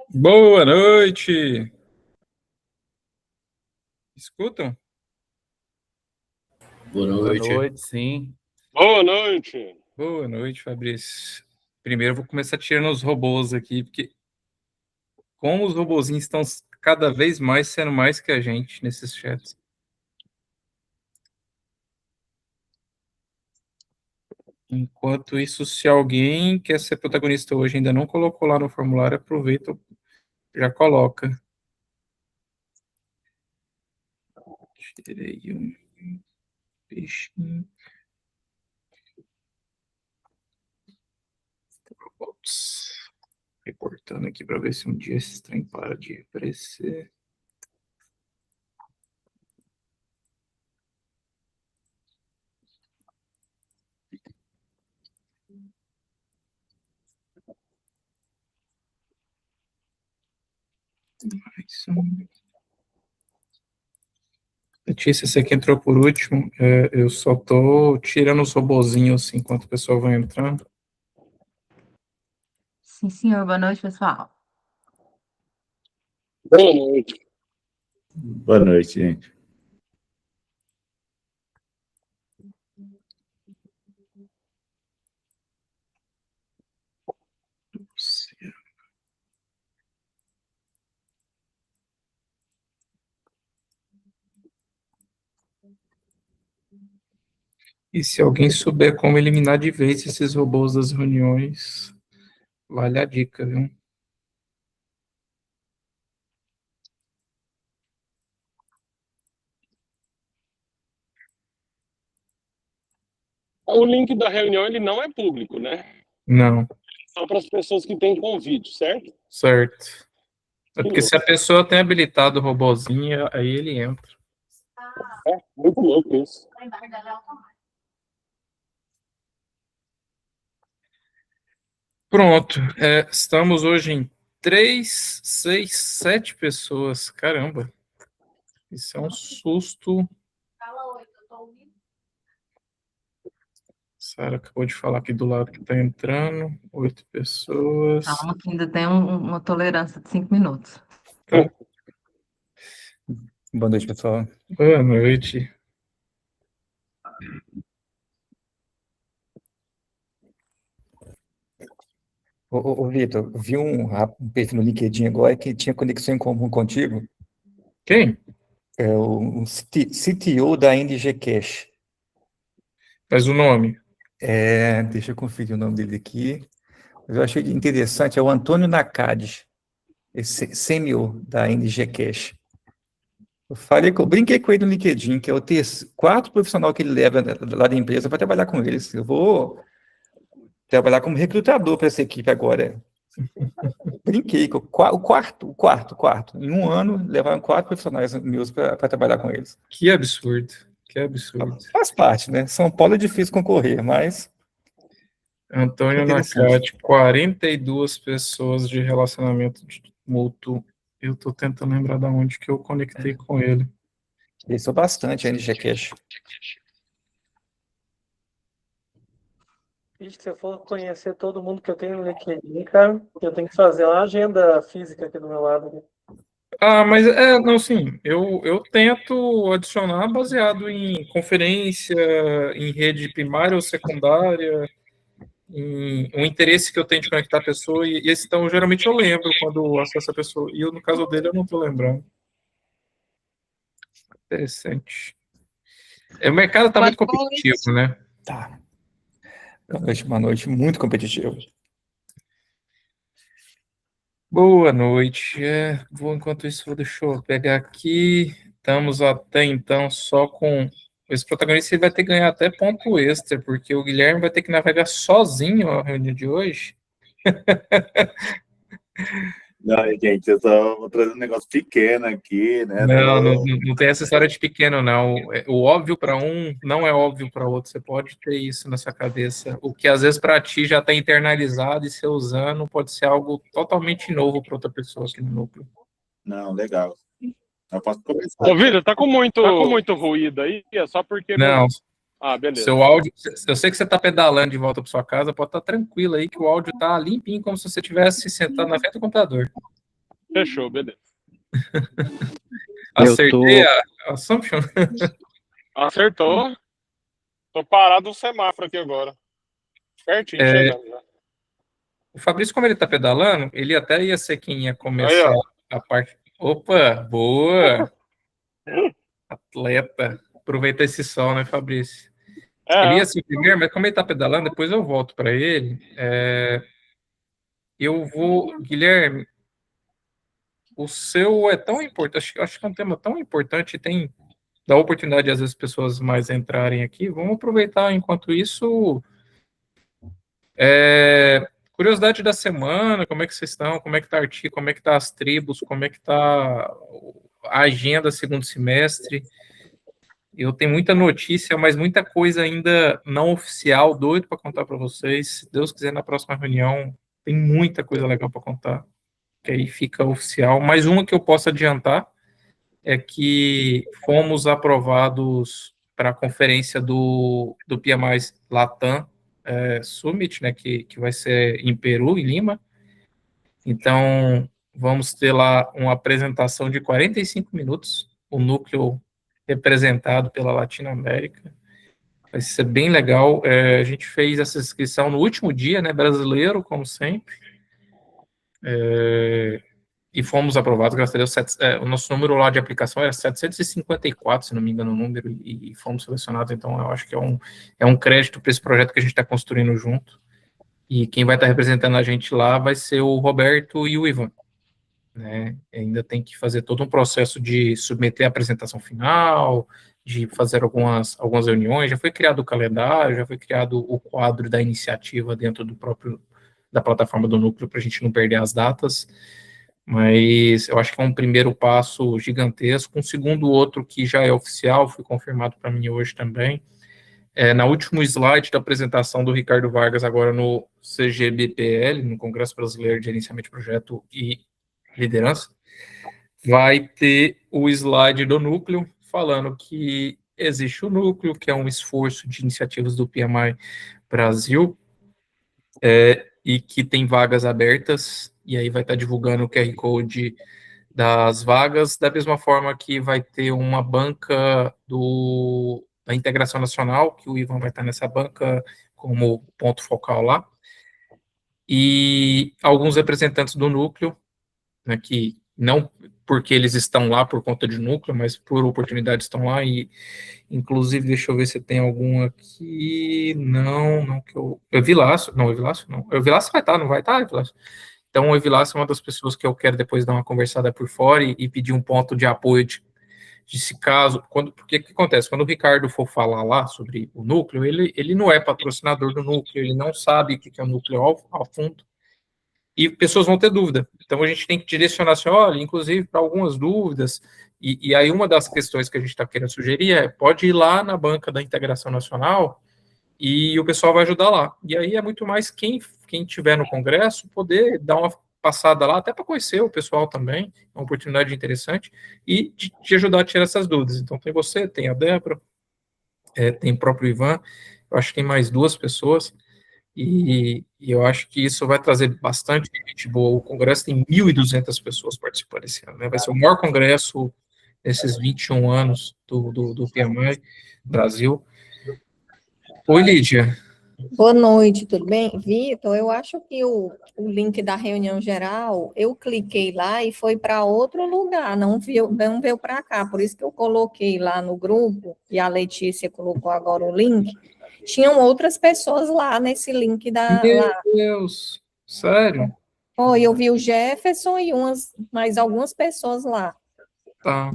Boa noite. Escutam? Boa noite. Boa noite, sim. Boa noite. Boa noite, Fabrício. Primeiro eu vou começar tirando os robôs aqui, porque como os robozinhos estão cada vez mais sendo mais que a gente nesses chats. Enquanto isso, se alguém quer ser protagonista hoje e ainda não colocou lá no formulário, aproveita, já coloca. Tirei um peixinho. Ops. Reportando aqui para ver se um dia esse trem para de aparecer. Mais um. Letícia, você que entrou por último, eu só tô tirando os robozinhos assim, enquanto o pessoal vai entrando. Sim, senhor. Boa noite, pessoal. Boa noite. Boa noite, gente. E se alguém souber como eliminar de vez esses robôs das reuniões, vale a dica, viu? O link da reunião ele não é público, né? Não, Só para as pessoas que têm convite, certo? certo. É porque se a pessoa tem habilitado o robozinho, aí ele entra. É, muito louco isso. Pronto, estamos hoje em 3, 6, 7 pessoas. Caramba, isso é um susto. Sara acabou de falar aqui do lado que está entrando. 8 pessoas. Calma que ainda tem uma tolerância de 5 minutos. Tá. Boa noite, pessoal. Boa noite. Ô, Vitor, eu vi um perfil no LinkedIn agora que tinha conexão em comum contigo. Quem? É o CTO da NG Cash. Faz o nome. Deixa eu conferir o nome dele aqui. Eu achei interessante, é o Antônio Nakades, esse sênior da NG Cash. Eu brinquei com ele no LinkedIn, que é o quarto profissional que ele leva lá da empresa para trabalhar com eles. Eu vou trabalhar como recrutador para essa equipe agora. Brinquei, o quarto. Em um ano, levaram 4 profissionais meus para trabalhar com eles. Que absurdo, que absurdo. Faz parte, né? São Paulo é difícil concorrer, mas... Antônio Nakati, 42 pessoas de relacionamento mútuo. Eu estou tentando lembrar de onde que eu conectei com ele. Eles são bastante a NG Cash. Se você for conhecer todo mundo que eu tenho no LinkedIn, cara, eu tenho que fazer uma agenda física aqui do meu lado. Mas não, sim, eu tento adicionar baseado em conferência, em rede primária ou secundária, em um interesse que eu tenho de conectar a pessoa, e então geralmente eu lembro quando acesso a pessoa, e no caso dele eu não estou lembrando. Interessante. O mercado está muito competitivo, né? Tá. Uma noite muito competitiva. Boa noite. Enquanto isso, deixa eu pegar aqui. Estamos até então só com esse protagonista. Ele vai ter que ganhar até ponto extra, porque o Guilherme vai ter que navegar sozinho a reunião de hoje. Não, gente, eu só vou trazer um negócio pequeno aqui, né? Não tem essa história de pequeno, não. O óbvio para um não é óbvio para outro. Você pode ter isso na sua cabeça. O que às vezes para ti já está internalizado e você usando pode ser algo totalmente novo para outra pessoa aqui no núcleo. Não, legal. Eu posso começar. Ô, Vitor, tá com muito ruído aí? É só porque... Não. Ah, beleza. Seu áudio, eu sei que você está pedalando de volta para sua casa, pode estar tranquilo aí que o áudio está limpinho, como se você tivesse sentado na frente do computador. Fechou, beleza. Acertei a assumption? Acertou. Tô parado no semáforo aqui agora. Pertinho, chegando já. O Fabrício, como ele está pedalando, ele até ia ser quem ia Aí, começar ó. a parte. Opa, boa! Atleta. Aproveita esse sol, né, Fabrício? Ele ia ser o primeiro, mas como ele está pedalando, depois eu volto para ele. Eu vou. Guilherme, o seu é tão importante, acho que é um tema tão importante, tem dá oportunidade às vezes pessoas mais entrarem aqui. Vamos aproveitar enquanto isso. Curiosidade da semana, como é que vocês estão? Como é que tá a Arti? Como é que tá as tribos? Como é que tá a agenda segundo semestre? Eu tenho muita notícia, mas muita coisa ainda não oficial, doido para contar para vocês. Se Deus quiser, na próxima reunião tem muita coisa legal para contar, que aí fica oficial. Mais uma que eu posso adiantar é que fomos aprovados para a conferência do PMI Latam Summit, né, que vai ser em Peru, em Lima. Então, vamos ter lá uma apresentação de 45 minutos, o núcleo representado pela Latinoamérica. Vai ser bem legal. A gente fez essa inscrição no último dia, né, brasileiro, como sempre. E fomos aprovados, graças a Deus. O nosso número lá de aplicação era 754, se não me engano o número, e fomos selecionados. Então, eu acho que é um crédito para esse projeto que a gente está construindo junto. E quem vai estar representando a gente lá vai ser o Roberto e o Ivan. Né? Ainda tem que fazer todo um processo de submeter a apresentação final, de fazer algumas reuniões. Já foi criado o calendário, já foi criado o quadro da iniciativa dentro da plataforma do núcleo, para a gente não perder as datas. Mas eu acho que é um primeiro passo gigantesco. Um segundo, outro que já é oficial, foi confirmado para mim hoje também. Na último slide da apresentação do Ricardo Vargas, agora no CGBPL, no Congresso Brasileiro de Gerenciamento de Projeto e Liderança, vai ter o slide do núcleo, falando que existe o núcleo, que é um esforço de iniciativas do PMI Brasil, e que tem vagas abertas, e aí vai estar divulgando o QR Code das vagas, da mesma forma que vai ter uma banca da Integração Nacional, que o Ivan vai estar nessa banca como ponto focal lá, e alguns representantes do núcleo, né, que não porque eles estão lá por conta de núcleo, mas por oportunidade estão lá, e inclusive, deixa eu ver se tem algum aqui, não que eu Evilácio não, Evilácio vai estar, não vai estar, Evilácio? Então, o Evilácio é uma das pessoas que eu quero depois dar uma conversada por fora e pedir um ponto de apoio de se caso, porque o que acontece? Quando o Ricardo for falar lá sobre o núcleo, ele não é patrocinador do núcleo, ele não sabe o que é o núcleo ao fundo, e pessoas vão ter dúvida. Então, a gente tem que direcionar assim, olha, inclusive, para algumas dúvidas, e aí uma das questões que a gente está querendo sugerir pode ir lá na banca da Integração Nacional e o pessoal vai ajudar lá. E aí é muito mais quem tiver no Congresso poder dar uma passada lá, até para conhecer o pessoal também, é uma oportunidade interessante, e de ajudar a tirar essas dúvidas. Então, tem você, tem a Débora, tem o próprio Ivan, eu acho que tem mais duas pessoas, e eu acho que isso vai trazer bastante gente boa. O Congresso tem 1.200 pessoas participando esse ano, né? Vai ser o maior congresso nesses 21 anos do PMI Brasil. Oi, Lídia. Boa noite, tudo bem? Vitor, eu acho que o link da reunião geral, eu cliquei lá e foi para outro lugar, não veio para cá, por isso que eu coloquei lá no grupo, e a Letícia colocou agora o link, tinham outras pessoas lá nesse link Meu Deus, sério? Eu vi o Jefferson e mais algumas pessoas lá. Tá.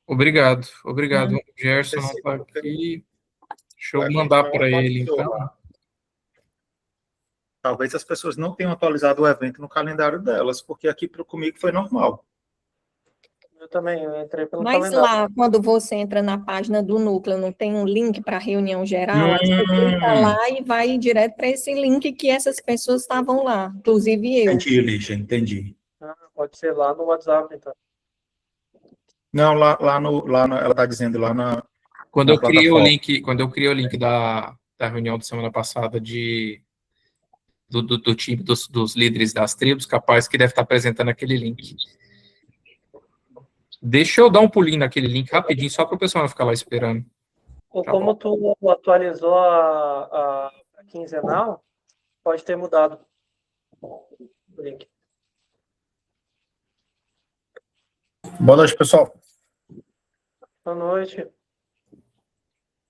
Obrigado. O Gerson não está aqui. Deixa eu mandar para ele, então. Talvez as pessoas não tenham atualizado o evento no calendário delas, porque aqui comigo foi normal. Eu também, eu entrei pelo Mas calendário. lá, quando você entra na página do núcleo, não tem um link para a reunião geral? Aí você clica lá e vai direto para esse link que essas pessoas estavam lá, inclusive eu. Entendi, Lígia, entendi. Pode ser lá no WhatsApp, então. Não, ela está dizendo lá Quando na eu criei o plataforma. link, quando eu criei o link da reunião de semana passada do time dos líderes das tribos, capaz que deve estar apresentando aquele link. Deixa eu dar um pulinho naquele link rapidinho, só para o pessoal não ficar lá esperando. Ou Tá como tu atualizou a quinzenal, pode ter mudado o link. Boa noite, pessoal. Boa noite.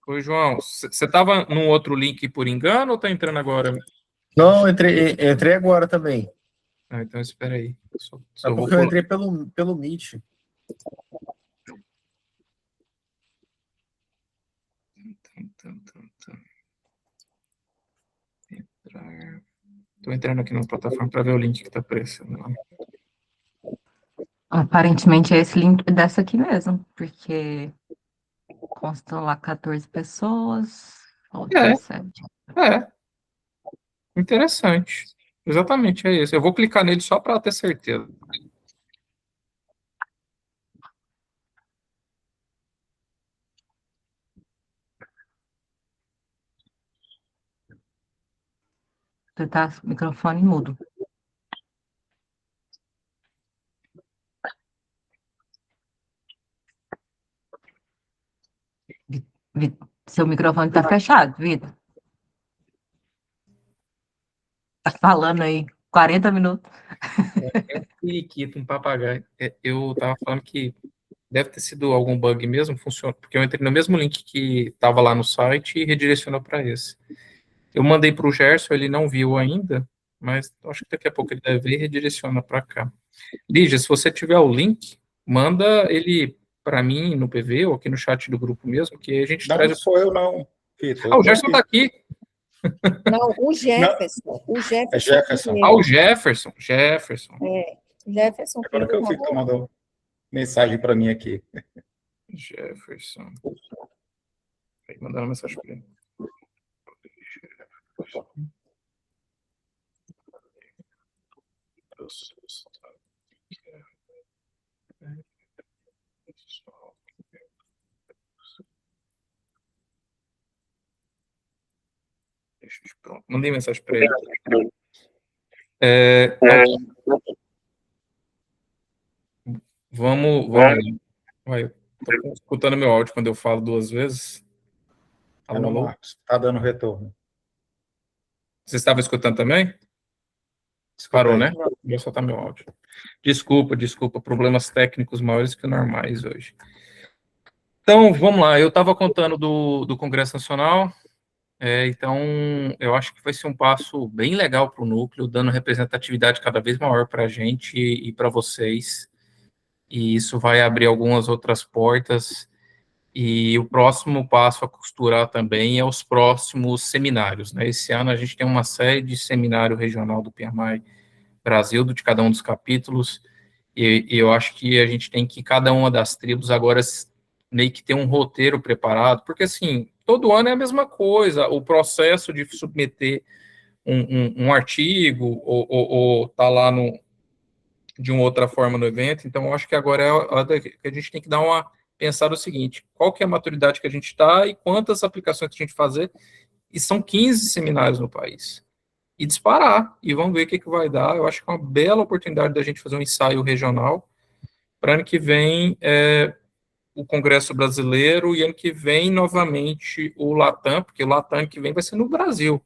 Oi, João, você estava num outro link por engano ou está entrando agora? Não, entrei agora também. Ah, então espera aí. É Eu vou porque eu entrei pelo Meet. Estou entrando aqui na plataforma para ver o link que está aparecendo. Aparentemente é esse link dessa aqui mesmo, porque constam lá 14 pessoas, ou É. 17. É, interessante. Exatamente, é isso. Eu vou clicar nele só para ter certeza. Você tá com o microfone mudo. Seu microfone tá fechado, Vitor. Tá falando aí 40 minutos. É um periquito, um papagaio. Eu tava falando que deve ter sido algum bug mesmo, funciona, porque eu entrei no mesmo link que estava lá no site e redirecionou para esse. Eu mandei para o Gerson, ele não viu ainda, mas acho que daqui a pouco ele deve ver e redireciona para cá. Lígia, se você tiver o link, manda ele para mim no PV ou aqui no chat do grupo mesmo, que a gente Não, traz não sou eu, não, Vitor. Ah, o Gerson está aqui. Não, o Jefferson. O Jefferson. É Jefferson. Pinheiro. Ah, o Jefferson. Jefferson. Jefferson Agora que eu vi que tu mandou mensagem para mim aqui. Jefferson. Aí, mandaram mensagem para ele. Pronto, mandei mensagem para ele. Vamos. Vai, tô escutando meu áudio quando eu falo duas vezes. Alô, alô? Marcos, tá dando retorno. Você estava escutando também? Parou, né? Vou soltar meu áudio. Desculpa, problemas técnicos maiores que normais hoje. Então, vamos lá, eu estava contando do Congresso Nacional, então eu acho que vai ser um passo bem legal para o núcleo, dando representatividade cada vez maior para a gente e para vocês, e isso vai abrir algumas outras portas, e o próximo passo a costurar também é os próximos seminários, né? Esse ano a gente tem uma série de seminário regional do PMI Brasil, de cada um dos capítulos, e eu acho que a gente tem que, cada uma das tribos agora, meio que ter um roteiro preparado, porque, assim, todo ano é a mesma coisa, o processo de submeter um artigo, ou tá lá de uma outra forma no evento, então eu acho que agora é a hora que a gente tem que dar uma pensar o seguinte, qual que é a maturidade que a gente está e quantas aplicações que a gente fazer, e são 15 seminários no país, e disparar, e vamos ver o que vai dar. Eu acho que é uma bela oportunidade da gente fazer um ensaio regional, para ano que vem, o Congresso Brasileiro, e ano que vem, novamente, o Latam, porque o Latam ano que vem vai ser no Brasil,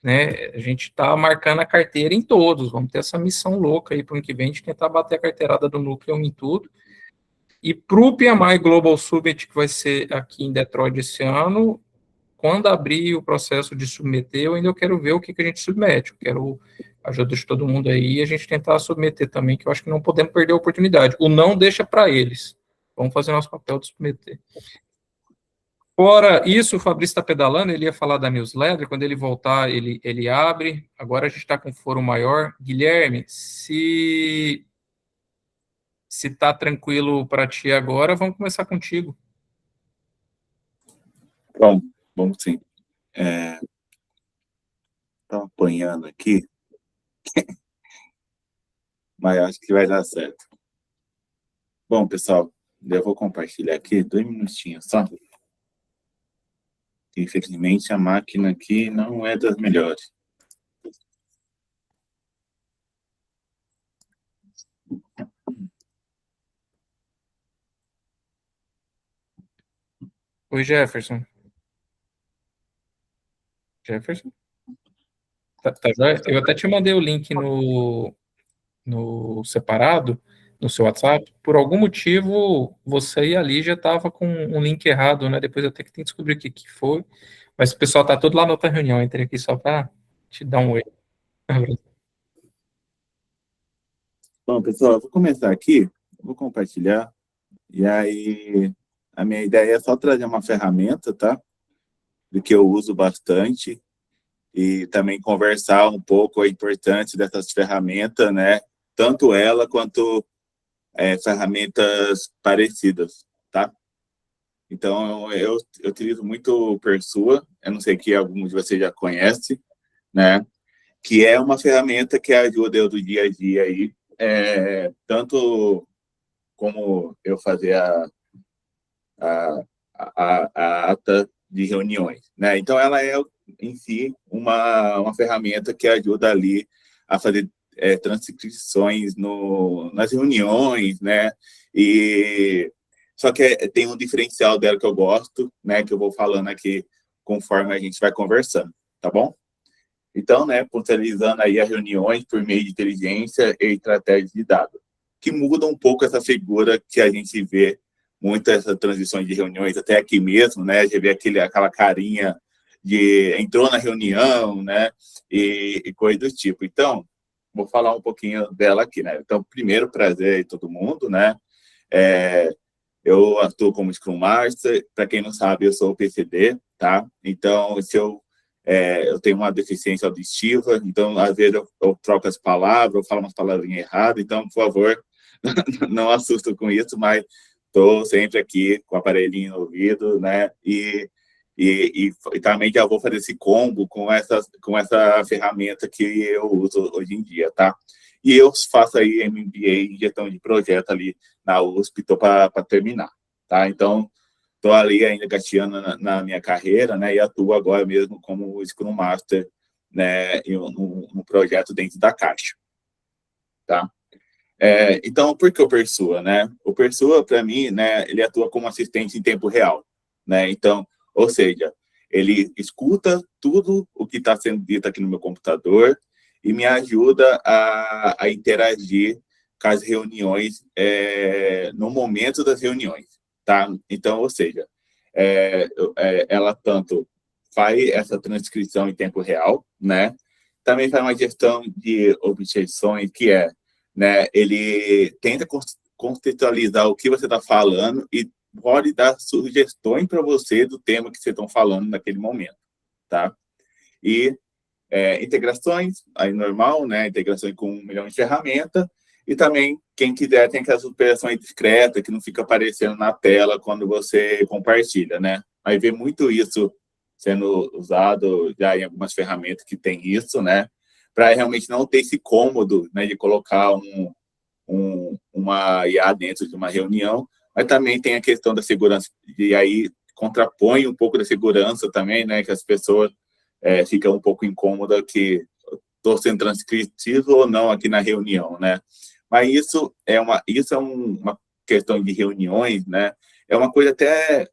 né? A gente está marcando a carteira em todos, vamos ter essa missão louca aí para o ano que vem, de tentar bater a carteirada do núcleo em tudo. E para o PMI Global Summit, que vai ser aqui em Detroit esse ano, quando abrir o processo de submeter, eu ainda quero ver o que a gente submete, eu quero a ajuda de todo mundo aí, e a gente tentar submeter também, que eu acho que não podemos perder a oportunidade. O não deixa para eles, vamos fazer nosso papel de submeter. Fora isso, o Fabrício está pedalando, ele ia falar da newsletter, quando ele voltar, ele abre, agora a gente está com foro maior. Guilherme, se está tranquilo para ti agora, vamos começar contigo. Vamos sim. Estou apanhando aqui, mas acho que vai dar certo. Bom, pessoal, eu vou compartilhar aqui 2 minutinhos só. Infelizmente, a máquina aqui não é das melhores. Oi, Jefferson. Jefferson? Tá joia? Eu até te mandei o link no separado, no seu WhatsApp. Por algum motivo, você e a Lígia estavam com um link errado, né? Depois eu tenho que descobrir o que foi. Mas o pessoal tá todo lá na outra reunião. Eu entrei aqui só para te dar um oi. Bom, pessoal, eu vou começar aqui, vou compartilhar, e aí a minha ideia é só trazer uma ferramenta, tá? Do que eu uso bastante, e também conversar um pouco a importância dessas ferramentas, né? Tanto ela quanto ferramentas parecidas, tá? Então, eu utilizo muito o Persua, eu não sei que alguns de vocês já conhecem, né? Que é uma ferramenta que ajuda eu do dia a dia aí, tanto como eu fazer a ata de reuniões, né? Então, ela é, em si, uma ferramenta que ajuda ali a fazer transcrições nas reuniões, né? E só que tem um diferencial dela que eu gosto, né? Que eu vou falando aqui conforme a gente vai conversando, tá bom? Então, né, potencializando aí as reuniões por meio de inteligência e estratégia de dados, que muda um pouco essa figura que a gente vê muitas essas transições de reuniões, até aqui mesmo, né, já vê aquela carinha de entrou na reunião, né, e coisa do tipo. Então, vou falar um pouquinho dela aqui, né. Então, primeiro, prazer aí todo mundo, né, eu atuo como Scrum Master, para quem não sabe, eu sou o PCD, tá? Então, eu tenho uma deficiência auditiva, então, às vezes, eu troco as palavras, eu falo umas palavrinhas erradas, então, por favor, não assusta com isso, mas estou sempre aqui com o aparelhinho no ouvido, né, e também já vou fazer esse combo com essa ferramenta que eu uso hoje em dia, tá? E eu faço aí MBA em gestão de projeto ali na USP, estou para terminar, tá? Então, estou ali ainda gateando na minha carreira, né, e atuo agora mesmo como Scrum Master, né, no projeto dentro da Caixa, tá? Então, por que o Persua, né? O Persua, para mim, né, ele atua como assistente em tempo real, né? Então, ou seja, ele escuta tudo o que está sendo dito aqui no meu computador e me ajuda a interagir com as reuniões no momento das reuniões, tá? Então, ou seja, ela tanto faz essa transcrição em tempo real, né? Também faz uma gestão de objeções, que né, ele tenta contextualizar o que você está falando e pode dar sugestões para você do tema que vocês estão falando naquele momento, tá? E integrações, aí normal, né? Integrações com 1 milhão de ferramentas. E também, quem quiser, tem aquelas operações discretas que não fica aparecendo na tela quando você compartilha, né? Mas vê muito isso sendo usado já em algumas ferramentas que tem isso, né? Para realmente não ter esse cômodo, né, de colocar uma IA dentro de uma reunião, mas também tem a questão da segurança, e aí contrapõe um pouco da segurança também, né, que as pessoas ficam um pouco incômodas que estou sendo transcritivo ou não aqui na reunião, né? Mas isso é uma questão de reuniões, né? É uma coisa até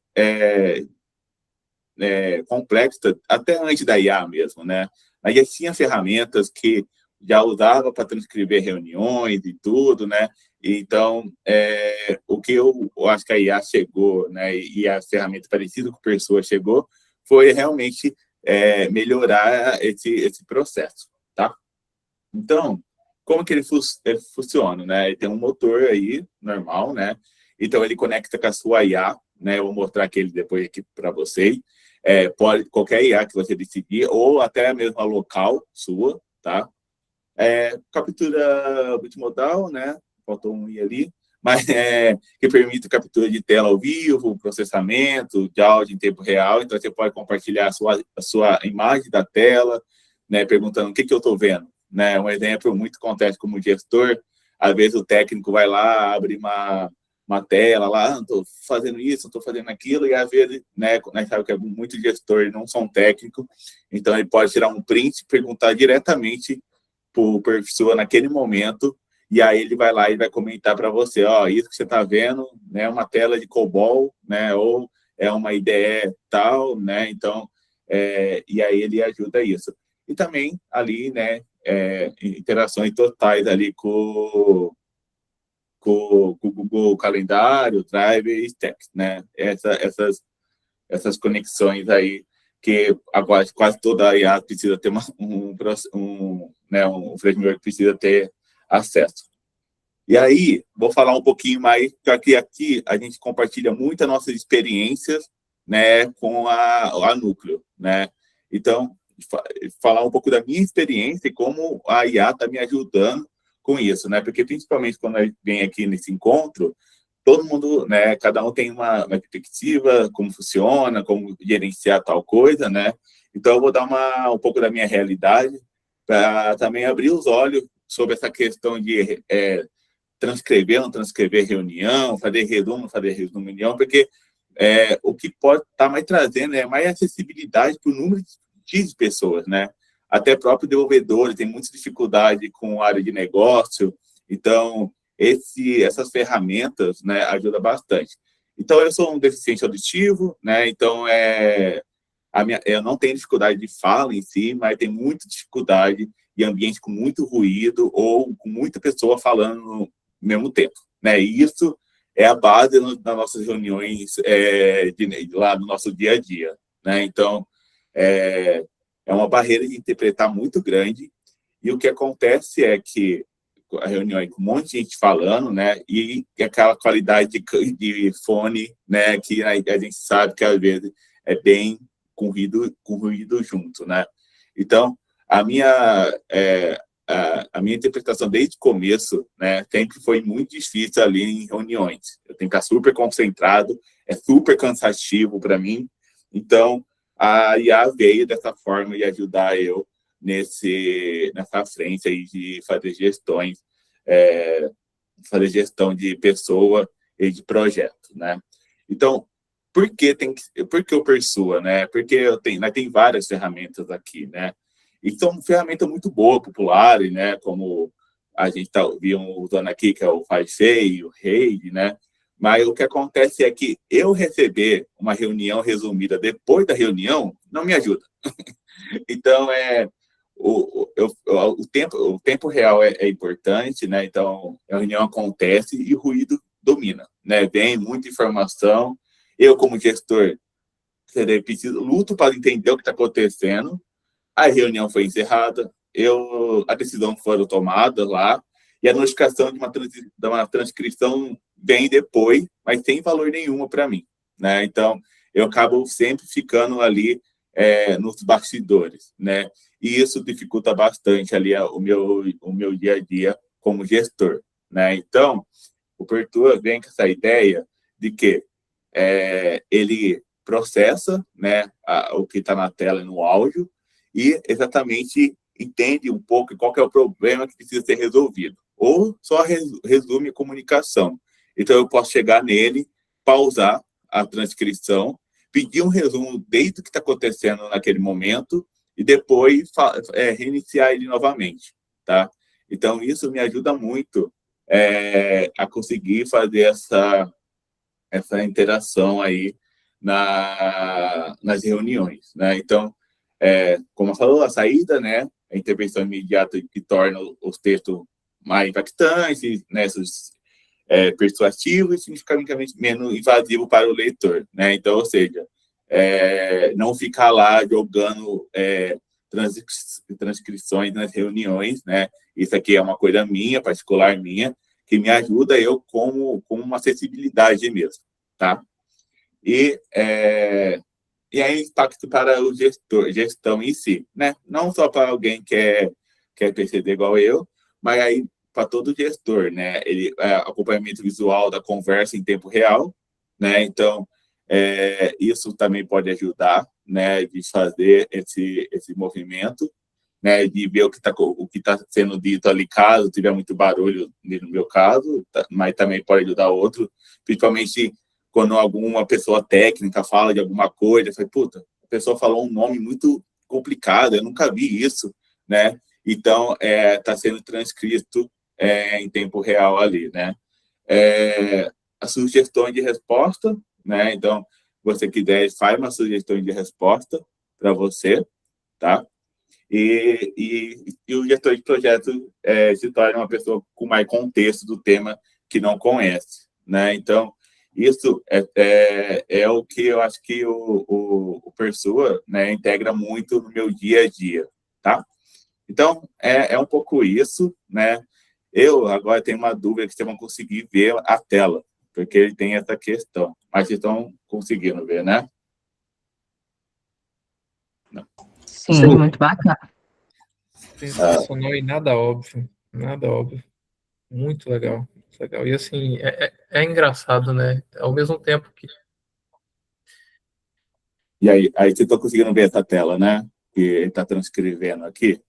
complexa, até antes da IA mesmo, né? Mas já tinha ferramentas que já usava para transcrever reuniões e tudo, né? Então, o que eu acho que a IA chegou, né? E a ferramenta parecida com a Persua chegou, foi realmente melhorar esse processo, tá? Então, como que ele funciona, né? Ele tem um motor aí, normal, né? Então, ele conecta com a sua IA, né? Eu vou mostrar aquele depois aqui para vocês. Pode qualquer IA que você decidir, ou até mesmo a local sua, tá? Captura multimodal, né? Faltou um i ali, mas que permite captura de tela ao vivo, processamento de áudio em tempo real. Então, você pode compartilhar a sua imagem da tela, né? Perguntando o que eu estou vendo, né? Um exemplo muito acontece como gestor, às vezes o técnico vai lá, abre uma uma tela lá, estou fazendo isso, estou fazendo aquilo, e às vezes, né, sabe que é muito gestor e não são técnico, então ele pode tirar um print e perguntar diretamente para a pessoa naquele momento, e aí ele vai lá e vai comentar para você, ó, isso que você está vendo, né, uma tela de COBOL, né, ou é uma IDE tal, né, então, e aí ele ajuda isso. E também ali, né, interações totais ali com o Google Calendário, Drive e Stacks, né, essas conexões aí que agora quase toda a IA precisa ter um framework precisa ter acesso. E aí, vou falar um pouquinho mais, porque aqui a gente compartilha muito as nossas experiências, né, com a Núcleo, né? Então, falar um pouco da minha experiência e como a IA está me ajudando com isso, né? Porque principalmente quando a gente vem aqui nesse encontro, todo mundo, né, cada um tem uma perspectiva, como funciona, como gerenciar tal coisa, né? Então, eu vou dar um pouco da minha realidade para também abrir os olhos sobre essa questão de transcrever, não transcrever reunião, fazer resumo, não fazer reunião, porque o que pode estar mais trazendo é mais acessibilidade para o número de pessoas, né? Até próprio desenvolvedor tem muita dificuldade com a área de negócio, então essas ferramentas, né, ajudam bastante. Então, eu sou um deficiente auditivo, né, então eu não tenho dificuldade de fala em si, mas tenho muita dificuldade em ambiente com muito ruído ou com muita pessoa falando no mesmo tempo, né, e isso é a base das nossas reuniões lá no nosso dia a dia, né, então é uma barreira de interpretar muito grande, e o que acontece é que a reunião aí com um monte de gente falando, né, e aquela qualidade de fone, né, que a gente sabe que às vezes é bem com ruído junto, né. Então, a minha interpretação desde o começo, né, sempre foi muito difícil ali em reuniões. Eu tenho que estar super concentrado, é super cansativo para mim. Então, a IA veio dessa forma de ajudar eu nessa frente aí de fazer gestão de pessoa e de projeto, né? Então, por que o Persua, né? Porque nós tem várias ferramentas aqui, né? E são ferramentas muito boas, populares, né? Como a gente está usando aqui, que é o Fazei, o Raid, né? Mas o que acontece é que eu receber uma reunião resumida depois da reunião não me ajuda. Então, o tempo real é importante, né? Então, a reunião acontece e o ruído domina, né? Vem muita informação. Eu, como gestor, luto para entender o que está acontecendo. A reunião foi encerrada, a decisão foi tomada lá, e a notificação de uma transcrição vem depois, mas sem valor nenhum para mim, né? Então, eu acabo sempre ficando ali nos bastidores, né? E isso dificulta bastante ali o meu dia a dia como gestor, né? Então, o Persua vem com essa ideia de que ele processa, né, o que está na tela e no áudio e exatamente entende um pouco qual que é o problema que precisa ser resolvido. Ou só resume a comunicação. Então, eu posso chegar nele, pausar a transcrição, pedir um resumo desde o que está acontecendo naquele momento e depois reiniciar ele novamente, tá? Então, isso me ajuda muito a conseguir fazer essa interação aí nas reuniões, né? Então, como falou, a saída, né? A intervenção imediata que torna os textos mais impactantes, né? Persuasivos e significativamente menos invasivo para o leitor, né? Então, ou seja, não ficar lá jogando transcrições nas reuniões, né? Isso aqui é uma coisa minha, particular minha, que me ajuda eu como uma acessibilidade mesmo, tá? E aí impacto para o gestão em si, né? Não só para alguém que é PCD igual eu, mas aí para todo gestor, né? Acompanhamento visual da conversa em tempo real, né? Então, isso também pode ajudar, né? De fazer esse movimento. né, de ver o que tá sendo dito ali, caso tiver muito barulho, no meu caso, mas também pode ajudar outro, principalmente quando alguma pessoa técnica fala de alguma coisa, eu falei, puta, a pessoa falou um nome muito complicado, eu nunca vi isso, né? Então, está sendo transcrito em tempo real ali, né? As sugestões de resposta, né? Então, você quiser, faz uma sugestão de resposta para você, tá? E o gestor de projeto se torna uma pessoa com mais contexto do tema que não conhece, né? Então, isso é o que eu acho que o Persua, né, integra muito no meu dia a dia, tá? Então, é um pouco isso, né? Eu agora tenho uma dúvida que vocês vão conseguir ver a tela, porque ele tem essa questão. Mas vocês estão conseguindo ver, né? Não. Sim, muito bacana. Sensacional e nada óbvio. Nada óbvio. Muito legal. Muito legal. E assim, é engraçado, né? Ao mesmo tempo que. E aí vocês estão conseguindo ver essa tela, né? Que ele está transcrevendo aqui.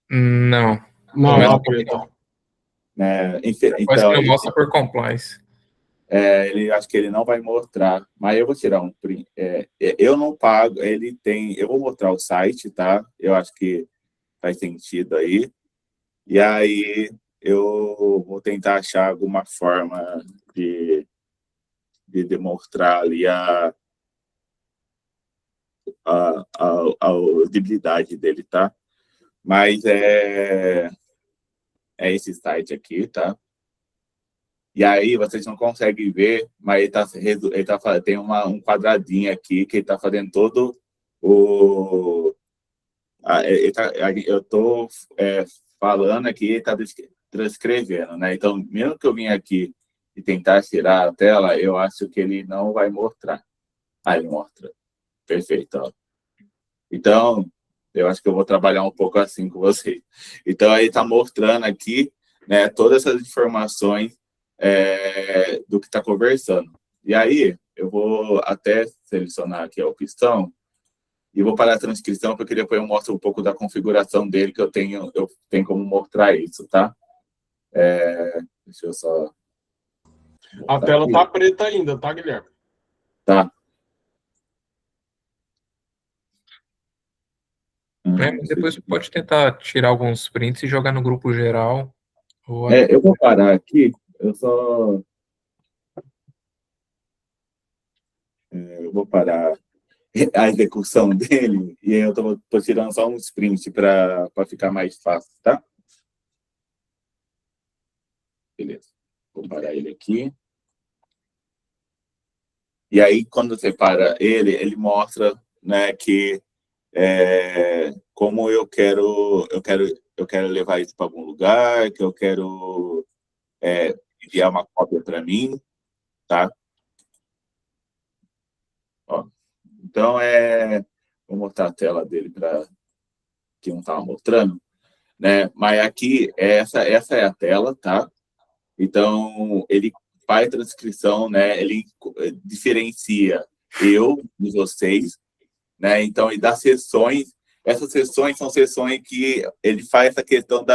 Não. Não, Mas tá preto. Enfim, parece então, que não mostra por compliance. acho que ele não vai mostrar, mas eu vou tirar um print. Eu não pago, ele tem. Eu vou mostrar o site, tá? Eu acho que faz sentido aí. E aí eu vou tentar achar alguma forma de demonstrar ali a usabilidade dele, tá? Mas é esse site aqui, tá? E aí vocês não conseguem ver, mas tem um quadradinho aqui que ele está fazendo todo o... eu estou falando aqui, ele está transcrevendo, né? Então, mesmo que eu vim aqui e tentar tirar a tela, eu acho que ele não vai mostrar. Ele mostra. Perfeito, ó. Então, eu acho que eu vou trabalhar um pouco assim com vocês. Então, aí está mostrando aqui, né, todas essas informações do que está conversando. E aí, eu vou até selecionar aqui a opção e vou parar a transcrição, porque depois eu mostro um pouco da configuração dele, que eu tenho como mostrar isso, tá? Deixa eu só... A tela tá preta ainda, tá, Guilherme? Tá. Mas depois você pode tentar tirar alguns prints e jogar no grupo geral. Eu vou parar aqui, eu vou parar a execução dele e aí eu tô tirando só um sprint para ficar mais fácil, tá? Beleza. Vou parar ele aqui. E aí, quando você para ele mostra, né, que como eu quero levar isso para algum lugar, que eu quero enviar uma cópia para mim, tá? Ó, então, vou mostrar a tela dele para que não estava mostrando, né? Mas aqui, essa é a tela, tá? Então, ele faz a transcrição, né? Ele diferencia eu de vocês, né? Então, e das sessões, essas sessões são sessões que ele faz essa questão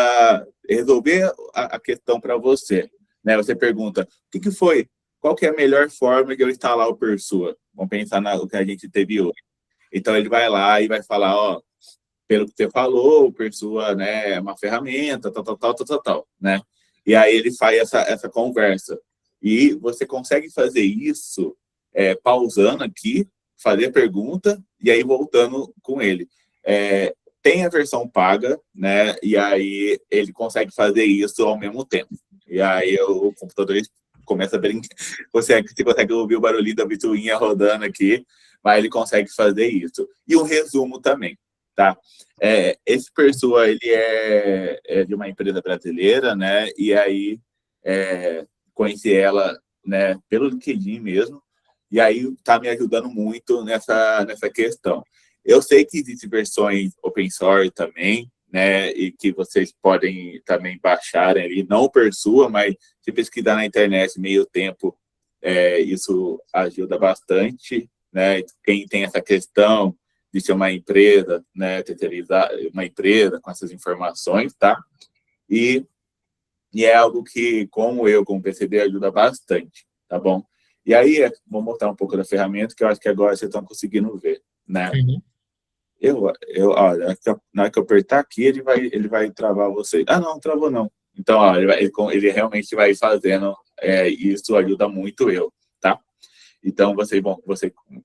resolver a questão para você, né? Você pergunta, o que foi? Qual que é a melhor forma de eu instalar o Persua? Vamos pensar no que a gente teve hoje. Então, ele vai lá e vai falar, ó, pelo que você falou, o Persua, né, é uma ferramenta, tal, né? E aí ele faz essa conversa. E você consegue fazer isso pausando aqui, fazer a pergunta e aí voltando com ele. Tem a versão paga, né? E aí ele consegue fazer isso ao mesmo tempo. E aí o computador começa a brincar. Você consegue ouvir o barulhinho da ventoinha rodando aqui, mas ele consegue fazer isso. E um resumo também, tá? Esse Persua, ele é de uma empresa brasileira, né? E aí conheci ela, né, pelo LinkedIn mesmo. E aí está me ajudando muito nessa questão. Eu sei que existem versões open source também, né, e que vocês podem também baixarem ali, não o Persua, mas se pesquisar na internet meio tempo, isso ajuda bastante, né? Quem tem essa questão de ser uma empresa, né, terceirizar uma empresa com essas informações, tá? E é algo que, como PCD, ajuda bastante, tá bom? E aí, vou mostrar um pouco da ferramenta, que eu acho que agora vocês estão conseguindo ver, né? Olha, na hora que eu apertar aqui, ele vai travar vocês. Ah, não travou não. Então, ó, ele realmente vai fazendo, isso ajuda muito tá? Então, você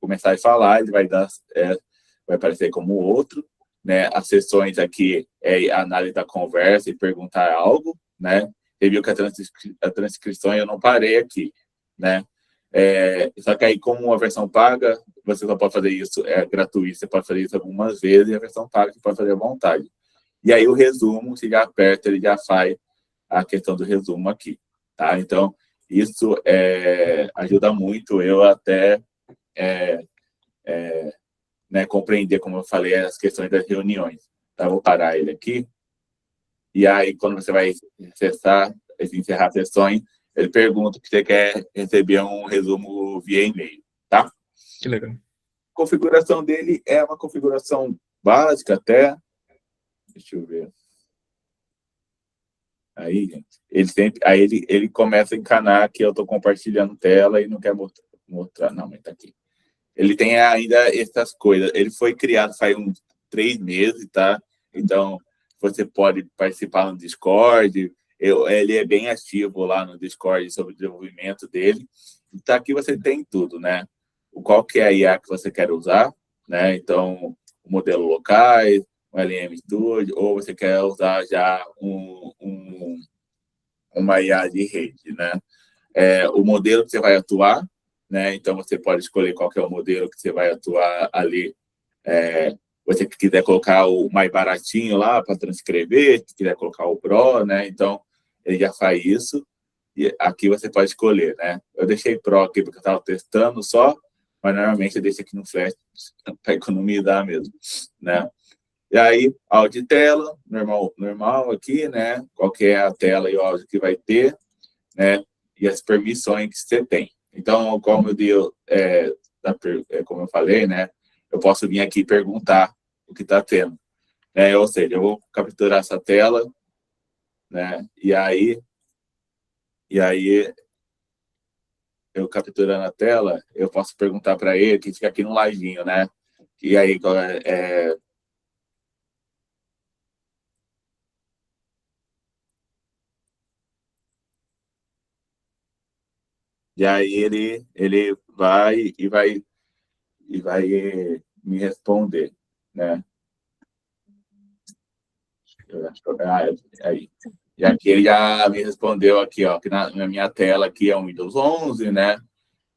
começar a falar, ele vai vai aparecer como outro, né? As sessões aqui é análise da conversa e perguntar algo, né? Você viu que a transcrição eu não parei aqui, né? Só que aí, como a versão paga, você só pode fazer isso, gratuito, você pode fazer isso algumas vezes, e a versão paga você pode fazer à vontade. E aí o resumo, se já aperta, ele já faz a questão do resumo aqui, tá? Então, isso ajuda muito eu até né, compreender, como eu falei, as questões das reuniões. Tá? Vou parar ele aqui. E aí, quando você vai encerrar a sessão, ele pergunta que você quer receber um resumo via e-mail, tá? Que legal. A configuração dele é uma configuração básica até. Deixa eu ver. Aí, gente, ele começa a encanar que eu estou compartilhando tela e não quer mostrar. Não, mas tá aqui. Ele tem ainda essas coisas. Ele foi criado faz uns 3 meses, tá? Então, você pode participar no Discord. Ele é bem ativo lá no Discord sobre o desenvolvimento dele. Então, aqui você tem tudo, né? Qual que é a IA que você quer usar, né? Então, o modelo locais, o LM Studio, ou você quer usar já uma IA de rede, né? O modelo que você vai atuar, né? Então, você pode escolher qual que é o modelo que você vai atuar ali. Você que quiser colocar o mais baratinho lá para transcrever, se quiser colocar o Pro, né? Então, ele já faz isso. E aqui você pode escolher, né? Eu deixei Pro aqui porque eu estava testando só, mas normalmente eu deixo aqui no Flash para economizar mesmo, né? E aí, áudio e tela, normal aqui, né? Qual que é a tela e o áudio que vai ter, né? E as permissões que você tem. Então, como eu falei, né? Eu posso vir aqui e perguntar o que está tendo, né? Ou seja, eu vou capturar essa tela, né? E aí eu capturando a tela, eu posso perguntar para ele, que fica aqui no ladinho, né? E aí, ele vai me responder, né? Aí. E aqui ele já me respondeu aqui, ó, que na minha tela aqui é um Windows 11, né?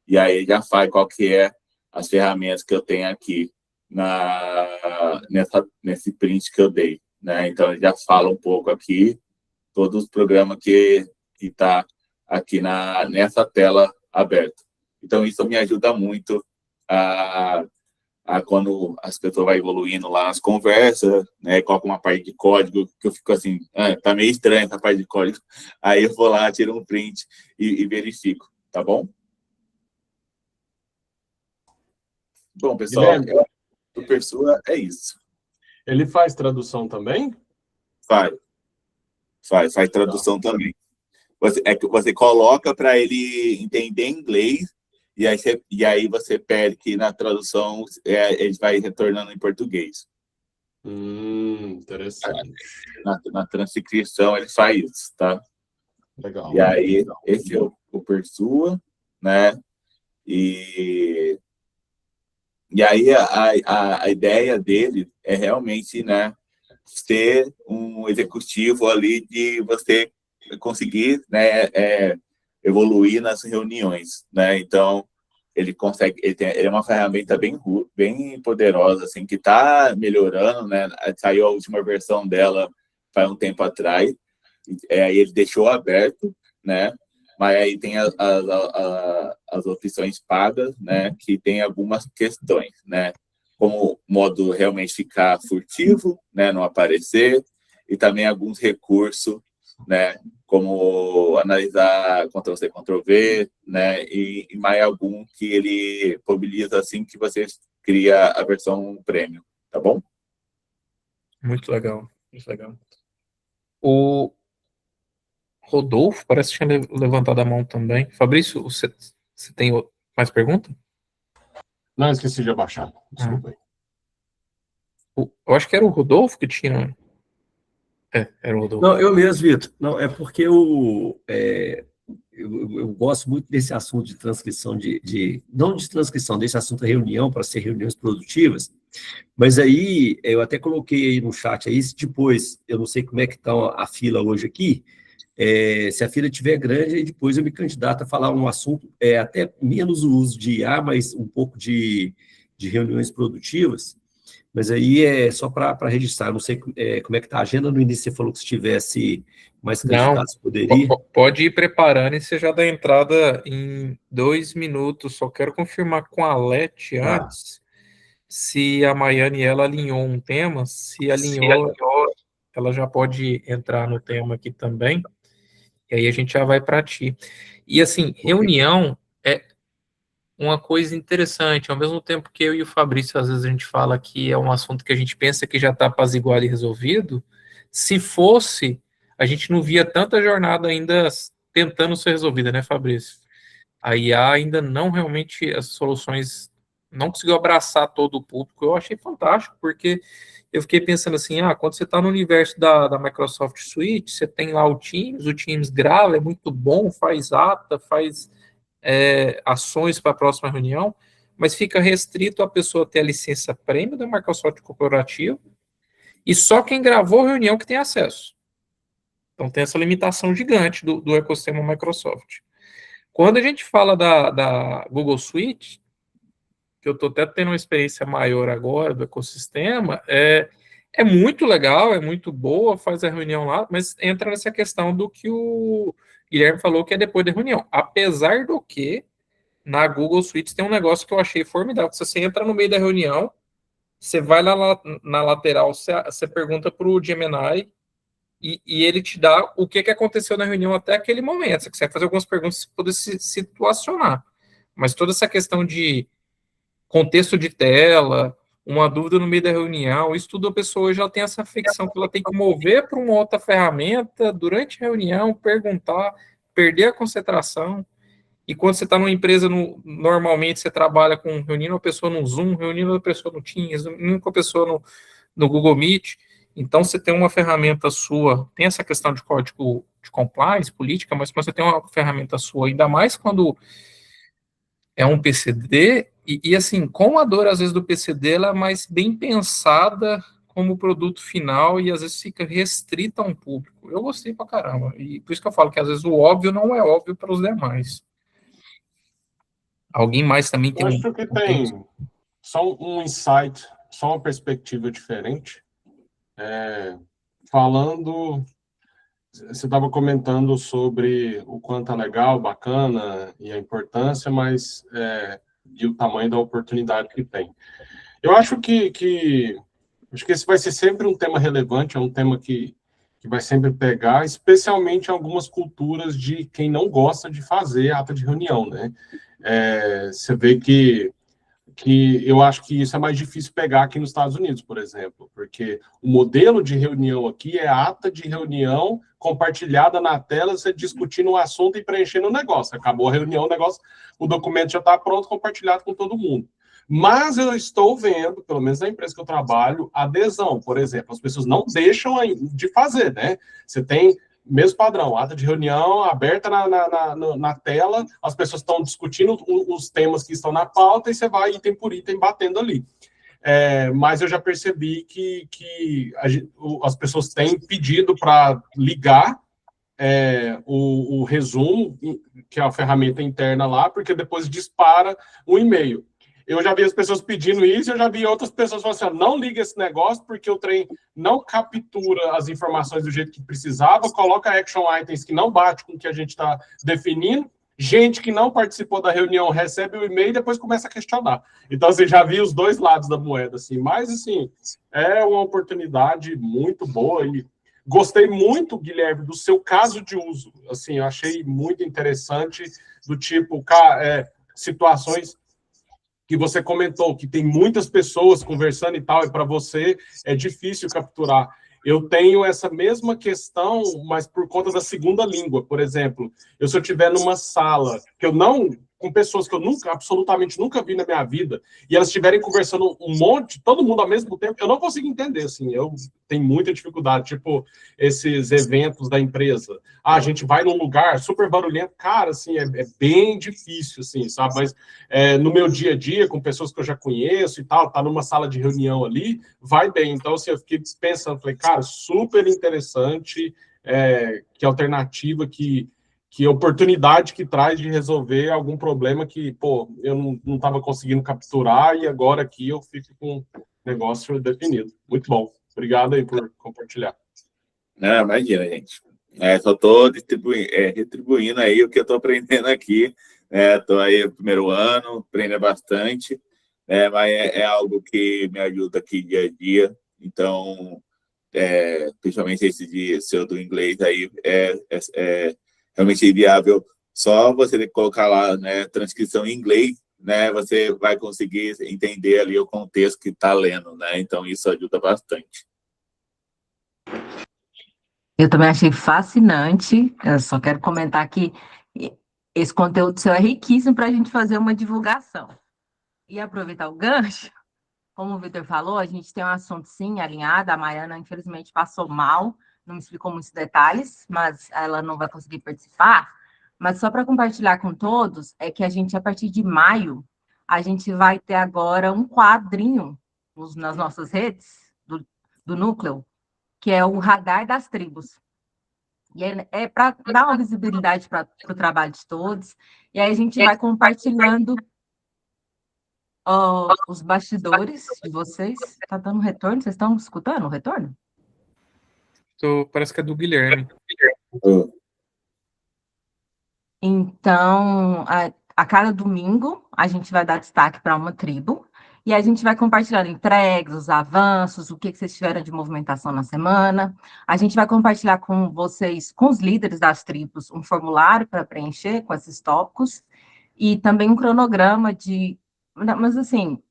E aí ele já faz qual que é as ferramentas que eu tenho aqui nesse print que eu dei, né? Então ele já fala um pouco aqui todos os programas que tá aqui nessa tela aberta. Então isso me ajuda muito a quando as pessoas vão evoluindo lá nas conversas, né, coloca uma parte de código, que eu fico assim, tá meio estranho essa parte de código. Aí eu vou lá, tiro um print e verifico, tá bom? Bom, pessoal, o Persua é isso. Ele faz tradução também? Faz tradução também. Você coloca para ele entender inglês, e aí você pede que na tradução ele vai retornando em português. Interessante. Na transcrição ele faz isso, tá? Legal. E aí, esse é o Persua, né? E aí a ideia dele é realmente, né, ser um executivo ali de você conseguir, né, evoluir nas reuniões, né? Então ele consegue, ele é uma ferramenta bem poderosa, assim, que está melhorando, né? Saiu a última versão dela faz um tempo atrás, aí ele deixou aberto, né? Mas aí tem as opções pagas, né? Que tem algumas questões, né? Como modo realmente ficar furtivo, né? Não aparecer, e também alguns recursos, né? Como analisar Ctrl+C, Ctrl+V, né? E mais algum que ele mobiliza assim que você cria a versão premium, Tá bom? Muito legal, muito legal. O Rodolfo parece que tinha levantado a mão também. Fabrício, você tem mais pergunta? Não, esqueci de abaixar. Desculpa aí. Eu acho que era o Rodolfo que tinha. Era o Rodolfo. Não, eu mesmo, Vitor. Não, é porque eu gosto muito desse assunto de transcrição não de transcrição, desse assunto da reunião, para ser reuniões produtivas, mas aí eu até coloquei aí no chat aí, se depois, eu não sei como é que está a fila hoje aqui, se a fila estiver grande, aí depois eu me candidato a falar um assunto, até menos o uso de IA, mas um pouco de reuniões produtivas, mas aí é só para registrar, não sei como é que está a agenda. No início você falou que se tivesse mais candidatos, poderia. Pode ir preparando e você já dá entrada em 2 minutos. Só quero confirmar com a Leti antes se a Maiane ela alinhou um tema. Se alinhou, ela já pode entrar no tema aqui também. E aí a gente já vai para ti. E assim, reunião é uma coisa interessante, ao mesmo tempo que eu e o Fabrício, às vezes a gente fala que é um assunto que a gente pensa que já está apaziguado e resolvido, se fosse, a gente não via tanta jornada ainda tentando ser resolvida, né, Fabrício? A IA ainda não realmente, as soluções, não conseguiu abraçar todo o público. Eu achei fantástico, porque eu fiquei pensando assim, quando você está no universo da Microsoft Suite, você tem lá o Teams grava, é muito bom, faz ata, faz ações para a próxima reunião, mas fica restrito a pessoa ter a licença premium da Microsoft Corporativa e só quem gravou a reunião que tem acesso. Então tem essa limitação gigante do ecossistema Microsoft. Quando a gente fala da Google Suite, que eu estou até tendo uma experiência maior agora do ecossistema, é muito legal, é muito boa, faz a reunião lá, mas entra nessa questão do que o Guilherme falou, que é depois da reunião. Apesar do que, na Google Suite tem um negócio que eu achei formidável. Se você entra no meio da reunião, você vai lá na lateral, você pergunta para o Gemini e ele te dá o que aconteceu na reunião até aquele momento. Você consegue fazer algumas perguntas para poder se situacionar. Mas toda essa questão de contexto de tela, uma dúvida no meio da reunião, isso tudo a pessoa já tem essa ficção que ela tem que mover para uma outra ferramenta durante a reunião, perguntar, perder a concentração. E quando você está numa empresa, normalmente você trabalha reunindo a pessoa no Zoom, reunindo a pessoa no Teams, reunindo com a pessoa no Google Meet. Então, você tem uma ferramenta sua, tem essa questão de código de compliance, política, mas quando você tem uma ferramenta sua, ainda mais quando é um PCD, e assim, com a dor, às vezes, do PCD, ela é mais bem pensada como produto final e às vezes fica restrita a um público. Eu gostei pra caramba, e por isso que eu falo que às vezes o óbvio não é óbvio para os demais. Alguém mais também tem acho que tem só um insight, só uma perspectiva diferente. Falando, você estava comentando sobre o quanto é legal, bacana e a importância, mas e o tamanho da oportunidade que tem. Eu acho que esse vai ser sempre um tema relevante, é um tema que vai sempre pegar, especialmente em algumas culturas de quem não gosta de fazer ata de reunião, né? Você vê que eu acho que isso é mais difícil pegar aqui nos Estados Unidos, por exemplo, porque o modelo de reunião aqui é ata de reunião compartilhada na tela, você discutindo o assunto e preenchendo o negócio. Acabou a reunião, o documento já está pronto, compartilhado com todo mundo. Mas eu estou vendo, pelo menos na empresa que eu trabalho, adesão, por exemplo. As pessoas não deixam de fazer, né? Você tem mesmo padrão, ata de reunião aberta na tela, as pessoas estão discutindo os temas que estão na pauta e você vai item por item batendo ali. Mas eu já percebi que as pessoas têm pedido para ligar o resumo, que é a ferramenta interna lá, porque depois dispara um e-mail. Eu já vi as pessoas pedindo isso, eu já vi outras pessoas falando assim, não liga esse negócio porque o trem não captura as informações do jeito que precisava, coloca action items que não bate com o que a gente está definindo, gente que não participou da reunião recebe o e-mail e depois começa a questionar. Então, você já viu os dois lados da moeda, assim, mas, assim, é uma oportunidade muito boa e gostei muito, Guilherme, do seu caso de uso, assim, eu achei muito interessante, do tipo, situações que você comentou, que tem muitas pessoas conversando e tal, e para você é difícil capturar. Eu tenho essa mesma questão, mas por conta da segunda língua. Por exemplo, se eu estiver numa sala que eu não, com pessoas que eu absolutamente nunca vi na minha vida, e elas estiverem conversando um monte, todo mundo ao mesmo tempo, eu não consigo entender, assim, eu tenho muita dificuldade, tipo, esses eventos da empresa. A gente vai num lugar super barulhento, cara, assim, é bem difícil, assim, sabe? Mas no meu dia a dia, com pessoas que eu já conheço e tal, tá numa sala de reunião ali, vai bem. Então, assim, eu fiquei pensando, falei, cara, super interessante, que alternativa, que oportunidade que traz de resolver algum problema que, pô, eu não estava conseguindo capturar e agora aqui eu fico com o negócio definido. Muito bom. Obrigado aí por compartilhar. Não, imagina, gente. Só estou retribuindo aí o que eu estou aprendendo aqui. Estou aí no primeiro ano, aprendendo bastante, mas é algo que me ajuda aqui dia a dia. Então, principalmente esse dia seu do inglês aí, é realmente inviável. Só você ter que colocar lá, né, transcrição em inglês, né, você vai conseguir entender ali o contexto que está lendo, né? Então, isso ajuda bastante. Eu também achei fascinante. Eu só quero comentar que esse conteúdo seu é riquíssimo para a gente fazer uma divulgação. E aproveitar o gancho, como o Vitor falou, a gente tem um assunto, sim, alinhado. A Maiana, infelizmente, passou mal, não me explicou muitos detalhes, mas ela não vai conseguir participar. Mas só para compartilhar com todos, é que a gente, a partir de maio, a gente vai ter agora um quadrinho nas nossas redes do Núcleo, que é o Radar das Tribos. E é para dar uma visibilidade para o trabalho de todos. E aí a gente vai compartilhando os bastidores de vocês. Está dando retorno? Vocês estão escutando o retorno? Parece que é do Guilherme. Então, a cada domingo, a gente vai dar destaque para uma tribo. E a gente vai compartilhando entregas, os avanços, o que vocês tiveram de movimentação na semana. A gente vai compartilhar com vocês, com os líderes das tribos, um formulário para preencher com esses tópicos e também um cronograma de... Mas, assim,